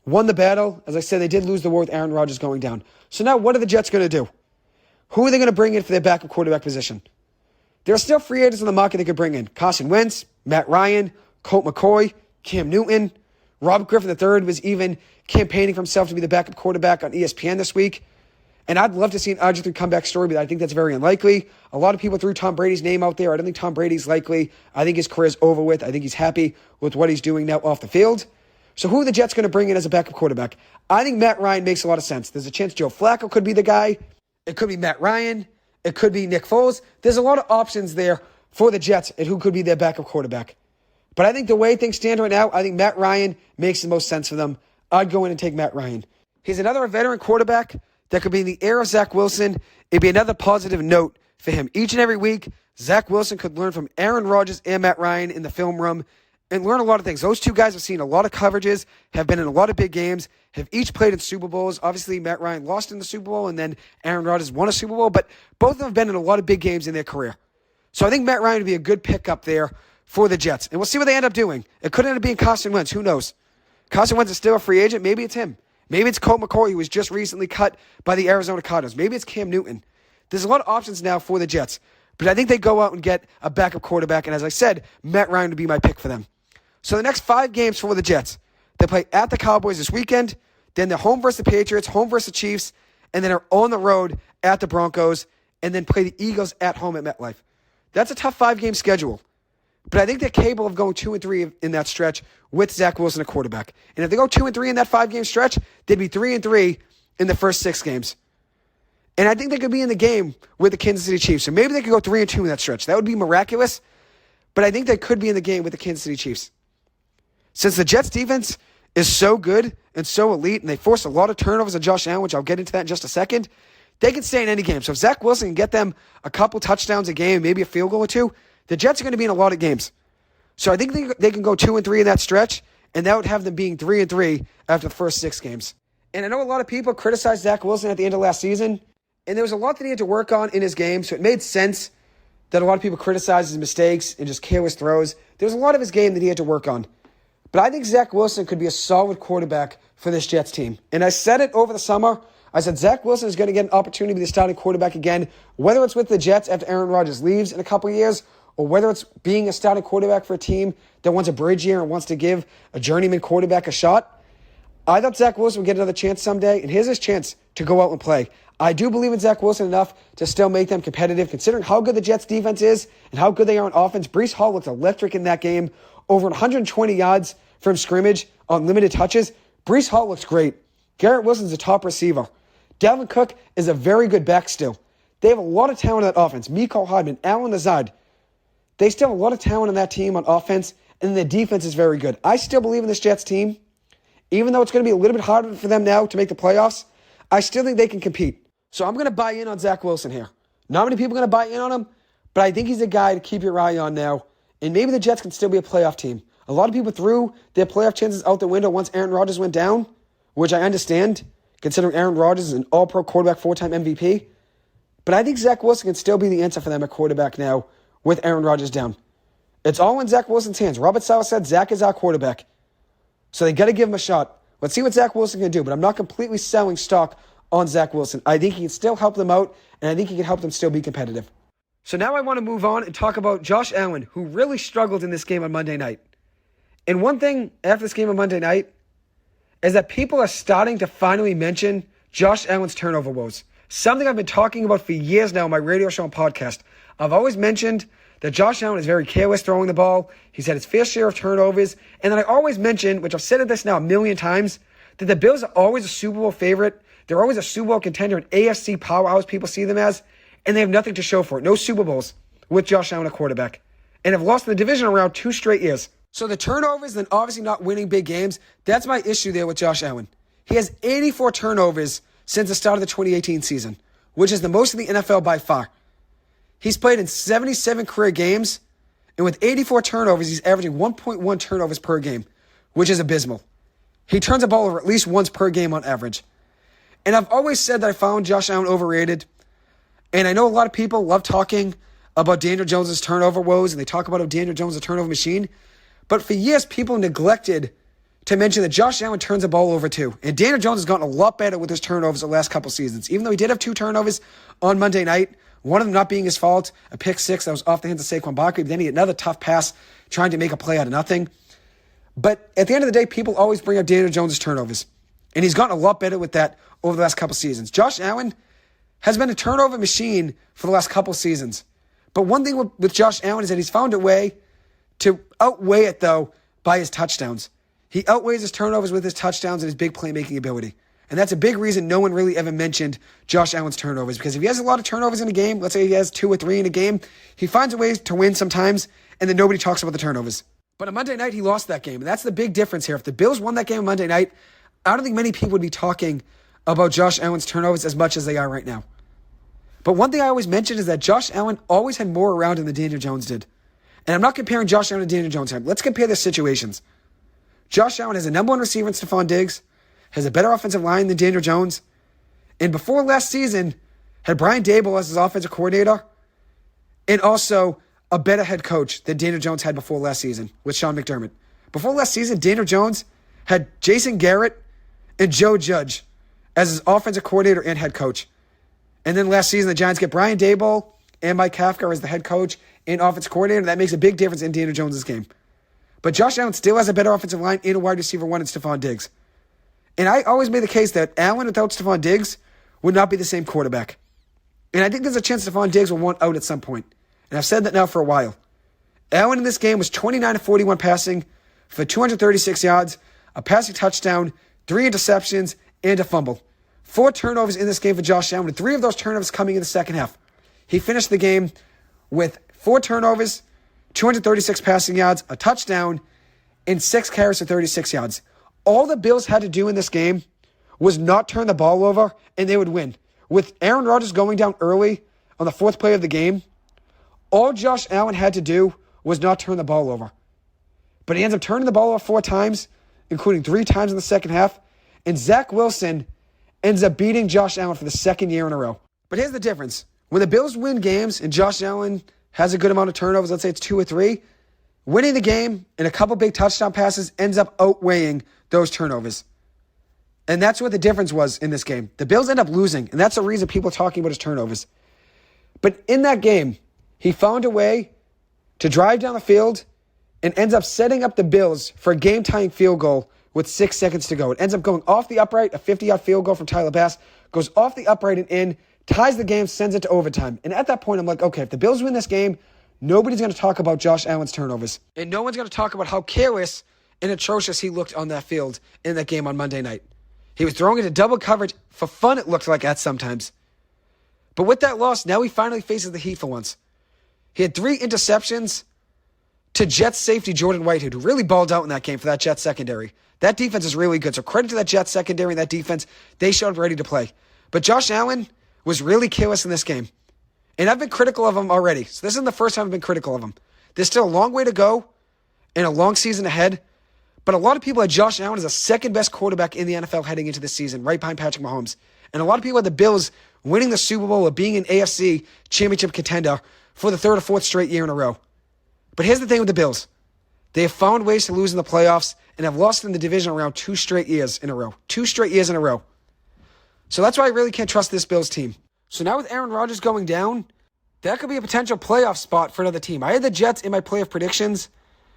won the battle, as I said, they did lose the war with Aaron Rodgers going down. So now what are the Jets going to do? Who are they going to bring in for their backup quarterback position? There are still free agents in the market they could bring in. Carson Wentz, Matt Ryan, Colt McCoy, Cam Newton. Robert Griffin III was even campaigning for himself to be the backup quarterback on ESPN this week. And I'd love to see an RG3 comeback story, but I think that's very unlikely. A lot of people threw Tom Brady's name out there. I don't think Tom Brady's likely. I think his career's over with. I think he's happy with what he's doing now off the field. So who are the Jets going to bring in as a backup quarterback? I think Matt Ryan makes a lot of sense. There's a chance Joe Flacco could be the guy. It could be Matt Ryan. It could be Nick Foles. There's a lot of options there for the Jets and who could be their backup quarterback. But I think the way things stand right now, I think Matt Ryan makes the most sense for them. I'd go in and take Matt Ryan. He's another veteran quarterback that could be in the era of Zach Wilson. It'd be another positive note for him. Each and every week, Zach Wilson could learn from Aaron Rodgers and Matt Ryan in the film room and learn a lot of things. Those two guys have seen a lot of coverages, have been in a lot of big games, have each played in Super Bowls. Obviously, Matt Ryan lost in the Super Bowl, and then Aaron Rodgers won a Super Bowl, but both of them have been in a lot of big games in their career. So I think Matt Ryan would be a good pickup there for the Jets. And we'll see what they end up doing. It could end up being Carson Wentz. Who knows? Carson Wentz is still a free agent. Maybe it's him. Maybe it's Colt McCoy, who was just recently cut by the Arizona Cardinals. Maybe it's Cam Newton. There's a lot of options now for the Jets. But I think they go out and get a backup quarterback. And as I said, Matt Ryan would be my pick for them. So the next 5 games for the Jets. They play at the Cowboys this weekend. Then they're home versus the Patriots, home versus the Chiefs. And then are on the road at the Broncos. And then play the Eagles at home at MetLife. That's a tough 5-game schedule. But I think they're capable of going 2-3 in that stretch with Zach Wilson at quarterback. And if they go 2-3 in that 5-game stretch, they'd be 3-3 in the first 6 games. And I think they could be in the game with the Kansas City Chiefs. So maybe they could go 3-2 in that stretch. That would be miraculous. But I think they could be in the game with the Kansas City Chiefs. Since the Jets defense is so good and so elite, and they force a lot of turnovers on Josh Allen, which I'll get into that in just a second, they can stay in any game. So if Zach Wilson can get them a couple touchdowns a game, maybe a field goal or two, the Jets are going to be in a lot of games. So I think they can go 2-3 in that stretch, and that would have them being 3-3 after the first 6 games. And I know a lot of people criticized Zach Wilson at the end of last season, and there was a lot that he had to work on in his game, so it made sense that a lot of people criticized his mistakes and just careless throws. There was a lot of his game that he had to work on. But I think Zach Wilson could be a solid quarterback for this Jets team. And I said it over the summer. I said Zach Wilson is going to get an opportunity to be the starting quarterback again, whether it's with the Jets after Aaron Rodgers leaves in a couple of years, or whether it's being a starting quarterback for a team that wants a bridge year and wants to give a journeyman quarterback a shot. I thought Zach Wilson would get another chance someday, and here's his chance to go out and play. I do believe in Zach Wilson enough to still make them competitive, considering how good the Jets' defense is and how good they are on offense. Breece Hall looked electric in that game, over 120 yards from scrimmage on limited touches. Breece Hall looks great. Garrett Wilson's a top receiver. Dalvin Cook is a very good back still. They have a lot of talent on that offense. Mecole Hardman, Allen Lazard. They still have a lot of talent on that team on offense, and their defense is very good. I still believe in this Jets team. Even though it's going to be a little bit harder for them now to make the playoffs, I still think they can compete. So I'm going to buy in on Zach Wilson here. Not many people are going to buy in on him, but I think he's a guy to keep your eye on now. And maybe the Jets can still be a playoff team. A lot of people threw their playoff chances out the window once Aaron Rodgers went down, which I understand, considering Aaron Rodgers is an all-pro quarterback, 4-time MVP. But I think Zach Wilson can still be the answer for them at quarterback now with Aaron Rodgers down. It's all in Zach Wilson's hands. Robert Saleh said Zach is our quarterback. So they got to give him a shot. Let's see what Zach Wilson can do. But I'm not completely selling stock on Zach Wilson. I think he can still help them out, and I think he can help them still be competitive. So now I want to move on and talk about Josh Allen, who really struggled in this game on Monday night. And one thing after this game on Monday night is that people are starting to finally mention Josh Allen's turnover woes. Something I've been talking about for years now on my radio show and podcast. I've always mentioned that Josh Allen is very careless throwing the ball. He's had his fair share of turnovers. And then I always mention, which I've said this now a million times, that the Bills are always a Super Bowl favorite. They're always a Super Bowl contender, an AFC powerhouse people see them as, and they have nothing to show for it. No Super Bowls with Josh Allen at quarterback. And have lost in the division around 2 straight years. So the turnovers, then obviously not winning big games, that's my issue there with Josh Allen. He has 84 turnovers since the start of the 2018 season, which is the most in the NFL by far. He's played in 77 career games, and with 84 turnovers, he's averaging 1.1 turnovers per game, which is abysmal. He turns the ball over at least once per game on average. And I've always said that I found Josh Allen overrated, and I know a lot of people love talking about Daniel Jones' turnover woes, and they talk about how Daniel Jones is a turnover machine. But for years, people neglected to mention that Josh Allen turns the ball over too. And Daniel Jones has gotten a lot better with his turnovers the last couple seasons. Even though he did have 2 turnovers on Monday night, one of them not being his fault, a pick 6 that was off the hands of Saquon Barkley. Then he had another tough pass trying to make a play out of nothing. But at the end of the day, people always bring up Daniel Jones' turnovers. And he's gotten a lot better with that over the last couple seasons. Josh Allen has been a turnover machine for the last couple seasons. But one thing with Josh Allen is that he's found a way to outweigh it, though, by his touchdowns. He outweighs his turnovers with his touchdowns and his big playmaking ability. And that's a big reason no one really ever mentioned Josh Allen's turnovers. Because if he has a lot of turnovers in a game, let's say he has 2 or 3 in a game, he finds a way to win sometimes, and then nobody talks about the turnovers. But on Monday night, he lost that game. And that's the big difference here. If the Bills won that game on Monday night, I don't think many people would be talking about Josh Allen's turnovers as much as they are right now. But one thing I always mention is that Josh Allen always had more around him than Daniel Jones did. And I'm not comparing Josh Allen to Daniel Jones here. Let's compare the situations. Josh Allen has a number 1 receiver in Stephon Diggs, has a better offensive line than Daniel Jones, and before last season had Brian Daboll as his offensive coordinator, and also a better head coach than Daniel Jones had before last season with Sean McDermott. Before last season, Daniel Jones had Jason Garrett and Joe Judge as his offensive coordinator and head coach. And then last season, the Giants get Brian Daboll and Mike Kafka as the head coach and offensive coordinator. That makes a big difference in Daniel Jones' game. But Josh Allen still has a better offensive line and a wide receiver 1 in Stephon Diggs. And I always made the case that Allen without Stephon Diggs would not be the same quarterback. And I think there's a chance Stephon Diggs will want out at some point. And I've said that now for a while. Allen in this game was 29 of 41 passing for 236 yards, a passing touchdown, 3 interceptions, and a fumble. 4 turnovers in this game for Josh Allen, with 3 of those turnovers coming in the second half. He finished the game with 4 turnovers, 236 passing yards, a touchdown, and 6 carries for 36 yards. All the Bills had to do in this game was not turn the ball over, and they would win. With Aaron Rodgers going down early on the 4th play of the game, all Josh Allen had to do was not turn the ball over. But he ends up turning the ball over 4 times, including 3 times in the second half, and Zach Wilson ends up beating Josh Allen for the 2nd year in a row. But here's the difference. When the Bills win games and Josh Allen has a good amount of turnovers, let's say it's 2 or 3, winning the game and a couple big touchdown passes ends up outweighing those turnovers. And that's what the difference was in this game. The Bills end up losing, and that's the reason people are talking about his turnovers. But in that game, he found a way to drive down the field and ends up setting up the Bills for a game-tying field goal with 6 seconds to go. It ends up going off the upright, a 50-yard field goal from Tyler Bass, goes off the upright and in, ties the game, sends it to overtime. And at that point, I'm like, okay, if the Bills win this game, nobody's going to talk about Josh Allen's turnovers. And no one's going to talk about how careless and atrocious he looked on that field in that game on Monday night. He was throwing into double coverage. For fun, it looked like that sometimes. But with that loss, now he finally faces the Heat for once. He had 3 interceptions to Jets safety Jordan Whitehead, who really balled out in that game for that Jets secondary. That defense is really good. So credit to that Jets secondary and that defense. They showed up ready to play. But Josh Allen was really careless in this game. And I've been critical of him already. So this isn't the first time I've been critical of him. There's still a long way to go and a long season ahead. But a lot of people had Josh Allen as the 2nd best quarterback in the NFL heading into this season, right behind Patrick Mahomes. And a lot of people had the Bills winning the Super Bowl or being an AFC championship contender for the 3rd or 4th straight year in a row. But here's the thing with the Bills. They have found ways to lose in the playoffs and have lost in the division around 2 straight years in a row. 2 straight years in a row. So that's why I really can't trust this Bills team. So now with Aaron Rodgers going down, that could be a potential playoff spot for another team. I had the Jets in my playoff predictions,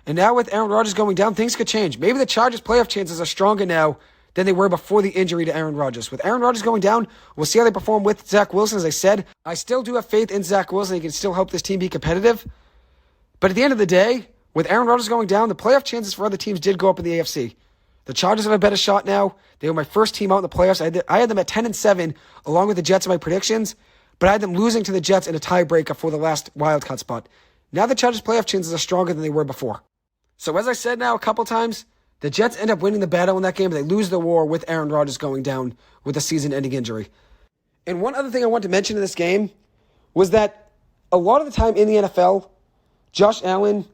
and now with Aaron Rodgers going down, things could change. Maybe the Chargers' playoff chances are stronger now than they were before the injury to Aaron Rodgers. With Aaron Rodgers going down, we'll see how they perform with Zach Wilson. As I said, I still do have faith in Zach Wilson. He can still help this team be competitive. But at the end of the day, with Aaron Rodgers going down, the playoff chances for other teams did go up in the AFC. The Chargers have a better shot now. They were my first team out in the playoffs. I had them at 10-7 along with the Jets in my predictions, but I had them losing to the Jets in a tiebreaker for the last wildcard spot. Now the Chargers' playoff chances are stronger than they were before. So as I said now a couple times, the Jets end up winning the battle in that game, but they lose the war with Aaron Rodgers going down with a season-ending injury. And one other thing I want to mention in this game was that a lot of the time in the NFL, Josh Allen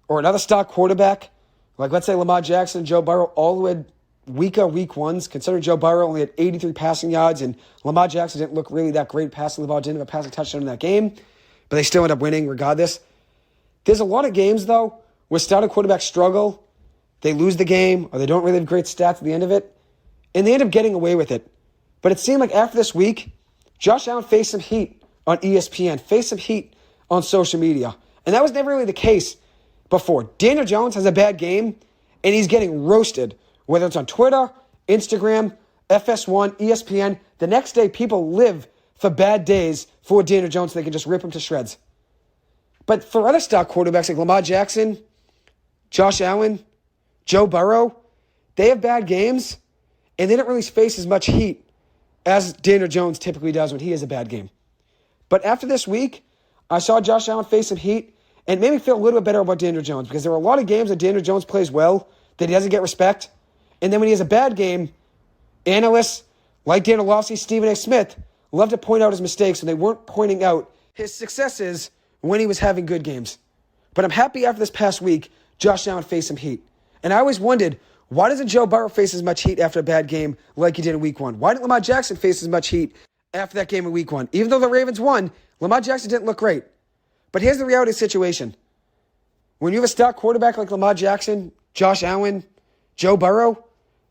or another star quarterback, like let's say Lamar Jackson and Joe Burrow, all had weaker week ones, considering Joe Burrow only had 83 passing yards and Lamar Jackson didn't look really that great passing the ball, didn't have a passing touchdown in that game, but they still end up winning regardless. There's a lot of games, though, where starting quarterbacks struggle, they lose the game, or they don't really have great stats at the end of it, and they end up getting away with it. But it seemed like after this week, Josh Allen faced some heat on ESPN, faced some heat on social media, and that was never really the case before. Daniel Jones has a bad game, and he's getting roasted, whether it's on Twitter, Instagram, FS1, ESPN. The next day, people live for bad days for Daniel Jones so they can just rip him to shreds. But for other star quarterbacks like Lamar Jackson, Josh Allen, Joe Burrow, they have bad games, and they don't really face as much heat as Daniel Jones typically does when he has a bad game. But after this week, I saw Josh Allen face some heat, and it made me feel a little bit better about Daniel Jones, because there are a lot of games that Daniel Jones plays well, that he doesn't get respect, and then when he has a bad game, analysts like Dan Orlovsky, Stephen A. Smith love to point out his mistakes, and they weren't pointing out his successes when he was having good games. But I'm happy after this past week, Josh Allen faced some heat. And I always wondered, why doesn't Joe Burrow face as much heat after a bad game like he did in week one? Why didn't Lamar Jackson face as much heat after that game in week one? Even though the Ravens won, Lamar Jackson didn't look great. But here's the reality of the situation. When you have a star quarterback like Lamar Jackson, Josh Allen, Joe Burrow,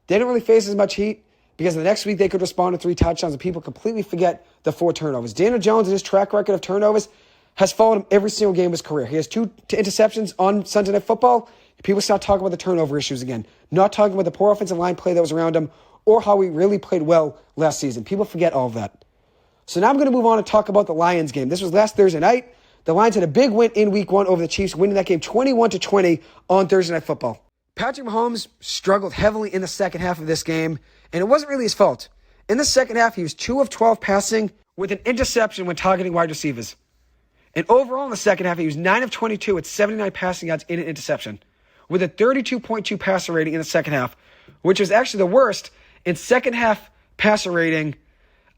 they don't really face as much heat because the next week they could respond to 3 touchdowns and people completely forget the 4 turnovers. Daniel Jones and his track record of turnovers has followed him every single game of his career. He has 2 interceptions on Sunday Night Football. People start talking about the turnover issues again, not talking about the poor offensive line play that was around him or how he really played well last season. People forget all of that. So now I'm going to move on and talk about the Lions game. This was last Thursday night. The Lions had a big win in week 1 over the Chiefs, winning that game 21-20 on Thursday Night Football. Patrick Mahomes struggled heavily in the second half of this game, and it wasn't really his fault. In the second half, he was 2 of 12 passing with an interception when targeting wide receivers. And overall in the second half, he was 9 of 22 with 79 passing yards in an interception, with a 32.2 passer rating in the second half, which was actually the worst in second half passer rating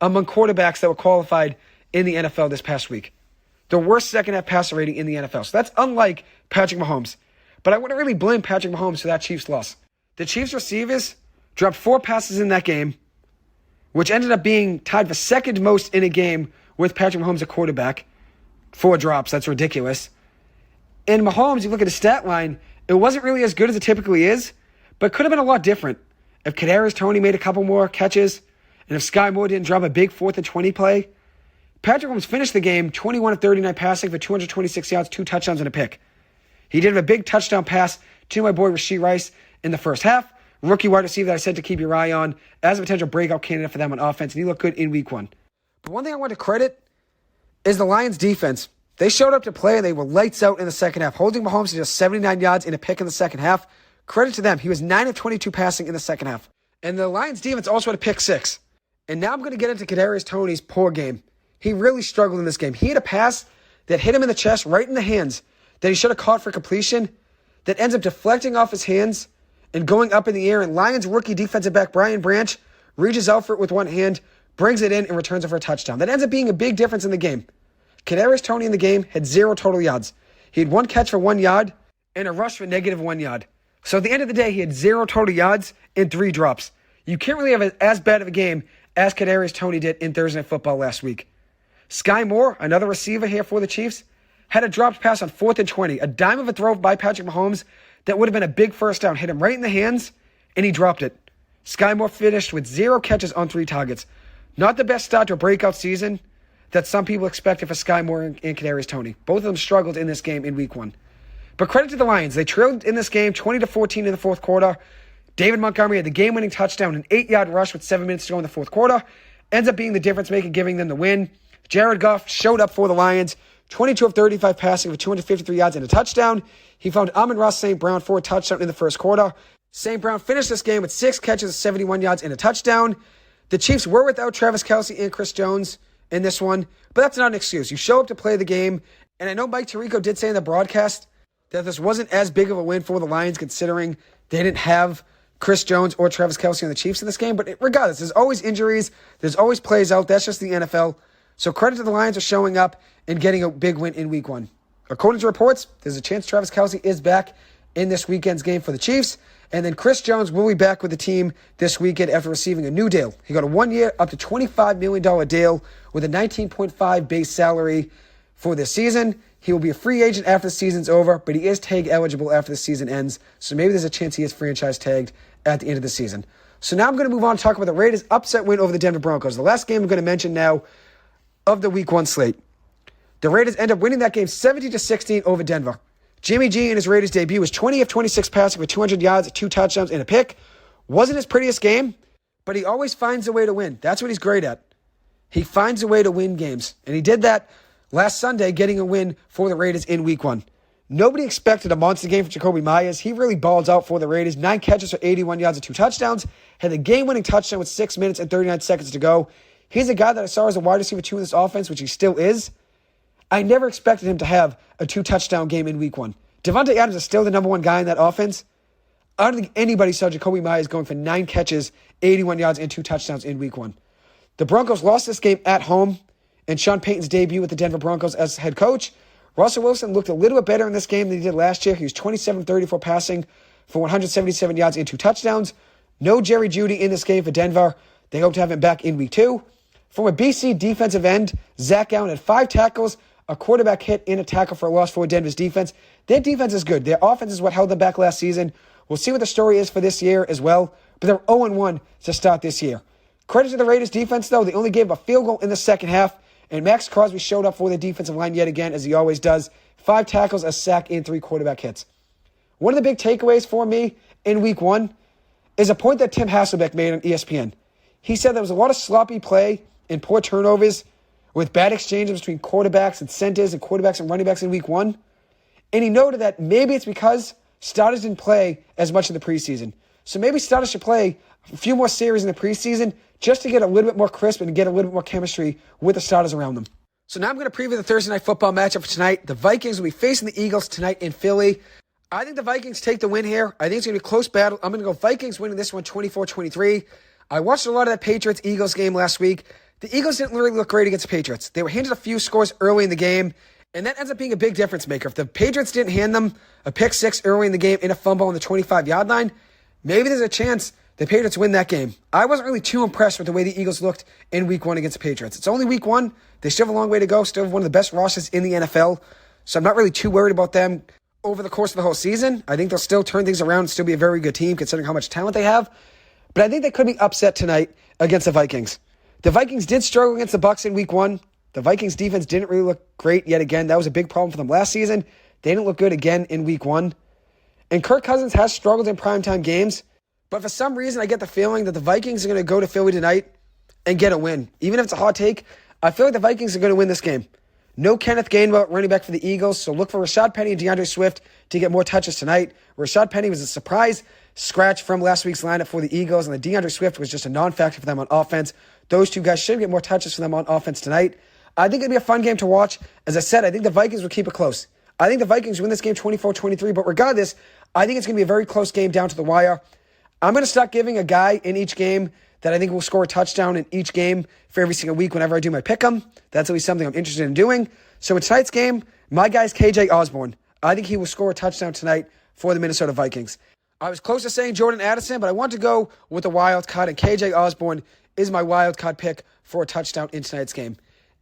among quarterbacks that were qualified in the NFL this past week. The worst second half passer rating in the NFL. So that's unlike Patrick Mahomes. But I wouldn't really blame Patrick Mahomes for that Chiefs loss. The Chiefs receivers dropped 4 passes in that game, which ended up being tied for second most in a game with Patrick Mahomes at quarterback. 4 drops, that's ridiculous. And Mahomes, you look at his stat line, it wasn't really as good as it typically is, but could have been a lot different if Kadarius Toney made a couple more catches, and if Sky Moore didn't drop a big 4th and 20 play. Patrick Mahomes finished the game 21 of 39 passing for 226 yards, 2 touchdowns, and a pick. He did have a big touchdown pass to my boy Rashee Rice in the first half, rookie wide receiver that I said to keep your eye on as a potential breakout candidate for them on offense, and he looked good in week 1. But one thing I want to credit is the Lions' defense. They showed up to play, and they were lights out in the second half, holding Mahomes to just 79 yards in a pick in the second half. Credit to them. He was 9 of 22 passing in the second half. And the Lions' defense also had a pick 6. And now I'm going to get into Kadarius Toney's poor game. He really struggled in this game. He had a pass that hit him in the chest, right in the hands, that he should have caught for completion, that ends up deflecting off his hands and going up in the air. And Lions rookie defensive back Brian Branch reaches out for it with one hand, brings it in, and returns it for a touchdown. That ends up being a big difference in the game. Kadarius Toney in the game had 0 total yards. He had 1 catch for 1 yard and a rush for negative 1 yard. So at the end of the day, he had 0 total yards and 3 drops. You can't really have as bad of a game as Kadarius Toney did in Thursday Night Football last week. Sky Moore, another receiver here for the Chiefs, had a dropped pass on 4th and 20, a dime of a throw by Patrick Mahomes that would have been a big first down, hit him right in the hands, and he dropped it. Sky Moore finished with 0 catches on 3 targets. Not the best start to a breakout season that some people expected for Sky Moore and Kadarius Toney. Both of them struggled in this game in week 1. But credit to the Lions. They trailed in this game 20-14 in the fourth quarter. David Montgomery had the game-winning touchdown, an 8-yard rush with 7 minutes to go in the fourth quarter. Ends up being the difference maker, giving them the win. Jared Goff showed up for the Lions, 22 of 35 passing for 253 yards and a touchdown. He found Amon-Ra St. Brown for a touchdown in the first quarter. St. Brown finished this game with 6 catches, 71 yards, and a touchdown. The Chiefs were without Travis Kelce and Chris Jones in this one, but that's not an excuse. You show up to play the game, and I know Mike Tirico did say in the broadcast that this wasn't as big of a win for the Lions considering they didn't have Chris Jones or Travis Kelce on the Chiefs in this game, but regardless, there's always injuries, there's always plays out, that's just the NFL. So credit to the Lions for showing up and getting a big win in week 1. According to reports, there's a chance Travis Kelce is back in this weekend's game for the Chiefs, and then Chris Jones will be back with the team this weekend after receiving a new deal. He got a 1-year, up to $25 million deal with a $19.5 base salary for this season. He will be a free agent after the season's over, but he is tag eligible after the season ends, so maybe there's a chance he is franchise tagged at the end of the season. So now I'm going to move on to talk about the Raiders' upset win over the Denver Broncos. The last game I'm going to mention now of the Week 1 slate. The Raiders end up winning that game 17-16 over Denver. Jimmy G in his Raiders debut was 20 of 26 passing for 200 yards, 2 touchdowns, and a pick. Wasn't his prettiest game, but he always finds a way to win. That's what he's great at. He finds a way to win games, and he did that last Sunday, getting a win for the Raiders in Week 1. Nobody expected a monster game from Jacoby Myers. He really balled out for the Raiders. 9 catches for 81 yards and 2 touchdowns. Had the game-winning touchdown with 6 minutes and 39 seconds to go. He's a guy that I saw as a wide receiver 2 in this offense, which he still is. I never expected him to have a 2-touchdown game in Week 1. Devontae Adams is still the number 1 guy in that offense. I don't think anybody saw Jacoby Myers going for 9 catches, 81 yards, and 2 touchdowns in Week 1. The Broncos lost this game at home in Sean Payton's debut with the Denver Broncos as head coach. Russell Wilson looked a little bit better in this game than he did last year. He was 27-34 passing for 177 yards and 2 touchdowns. No Jerry Jeudy in this game for Denver. They hope to have him back in Week 2. From a BC defensive end, Zach Allen had 5 tackles, a quarterback hit, and a tackle for a loss for Denver's defense. Their defense is good. Their offense is what held them back last season. We'll see what the story is for this year as well, but they're 0-1 to start this year. Credit to the Raiders defense, though. They only gave up a field goal in the second half, and Max Crosby showed up for the defensive line yet again, as he always does. 5 tackles, a sack, and 3 quarterback hits. One of the big takeaways for me in Week 1 is a point that Tim Hasselbeck made on ESPN. He said there was a lot of sloppy play and poor turnovers with bad exchanges between quarterbacks and centers and quarterbacks and running backs in Week 1. And he noted that maybe it's because starters didn't play as much in the preseason. So maybe starters should play a few more series in the preseason just to get a little bit more crisp and get a little bit more chemistry with the starters around them. So now I'm going to preview the Thursday Night Football matchup for tonight. The Vikings will be facing the Eagles tonight in Philly. I think the Vikings take the win here. I think it's going to be a close battle. I'm going to go Vikings winning this one 24-23. I watched a lot of that Patriots-Eagles game last week. The Eagles didn't really look great against the Patriots. They were handed a few scores early in the game, and that ends up being a big difference maker. If the Patriots didn't hand them a pick 6 early in the game and a fumble on the 25-yard line, maybe there's a chance the Patriots win that game. I wasn't really too impressed with the way the Eagles looked in Week 1 against the Patriots. It's only Week 1. They still have a long way to go. Still have one of the best rosters in the NFL, so I'm not really too worried about them over the course of the whole season. I think they'll still turn things around and still be a very good team considering how much talent they have. But I think they could be upset tonight against the Vikings. The Vikings did struggle against the Bucs in Week 1. The Vikings defense didn't really look great yet again. That was a big problem for them last season. They didn't look good again in Week 1. And Kirk Cousins has struggled in primetime games. But for some reason, I get the feeling that the Vikings are going to go to Philly tonight and get a win. Even if it's a hot take, I feel like the Vikings are going to win this game. No Kenneth Gainwell running back for the Eagles, so look for Rashad Penny and DeAndre Swift to get more touches tonight. Rashad Penny was a surprise scratch from last week's lineup for the Eagles, and the DeAndre Swift was just a non-factor for them on offense. Those two guys should get more touches for them on offense tonight. I think it'll be a fun game to watch. As I said, I think the Vikings will keep it close. I think the Vikings win this game 24-23, but regardless, I think it's going to be a very close game down to the wire. I'm going to start giving a guy in each game that I think will score a touchdown in each game for every single week whenever I do my pick'em. That's always something I'm interested in doing. So in tonight's game, my guy's KJ Osborne. I think he will score a touchdown tonight for the Minnesota Vikings. I was close to saying Jordan Addison, but I want to go with the wild card, and KJ Osborne is my wild card pick for a touchdown in tonight's game.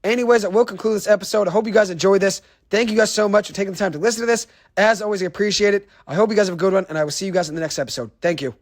Anyways, I will conclude this episode. I hope you guys enjoyed this. Thank you guys so much for taking the time to listen to this. As always, I appreciate it. I hope you guys have a good one, and I will see you guys in the next episode. Thank you.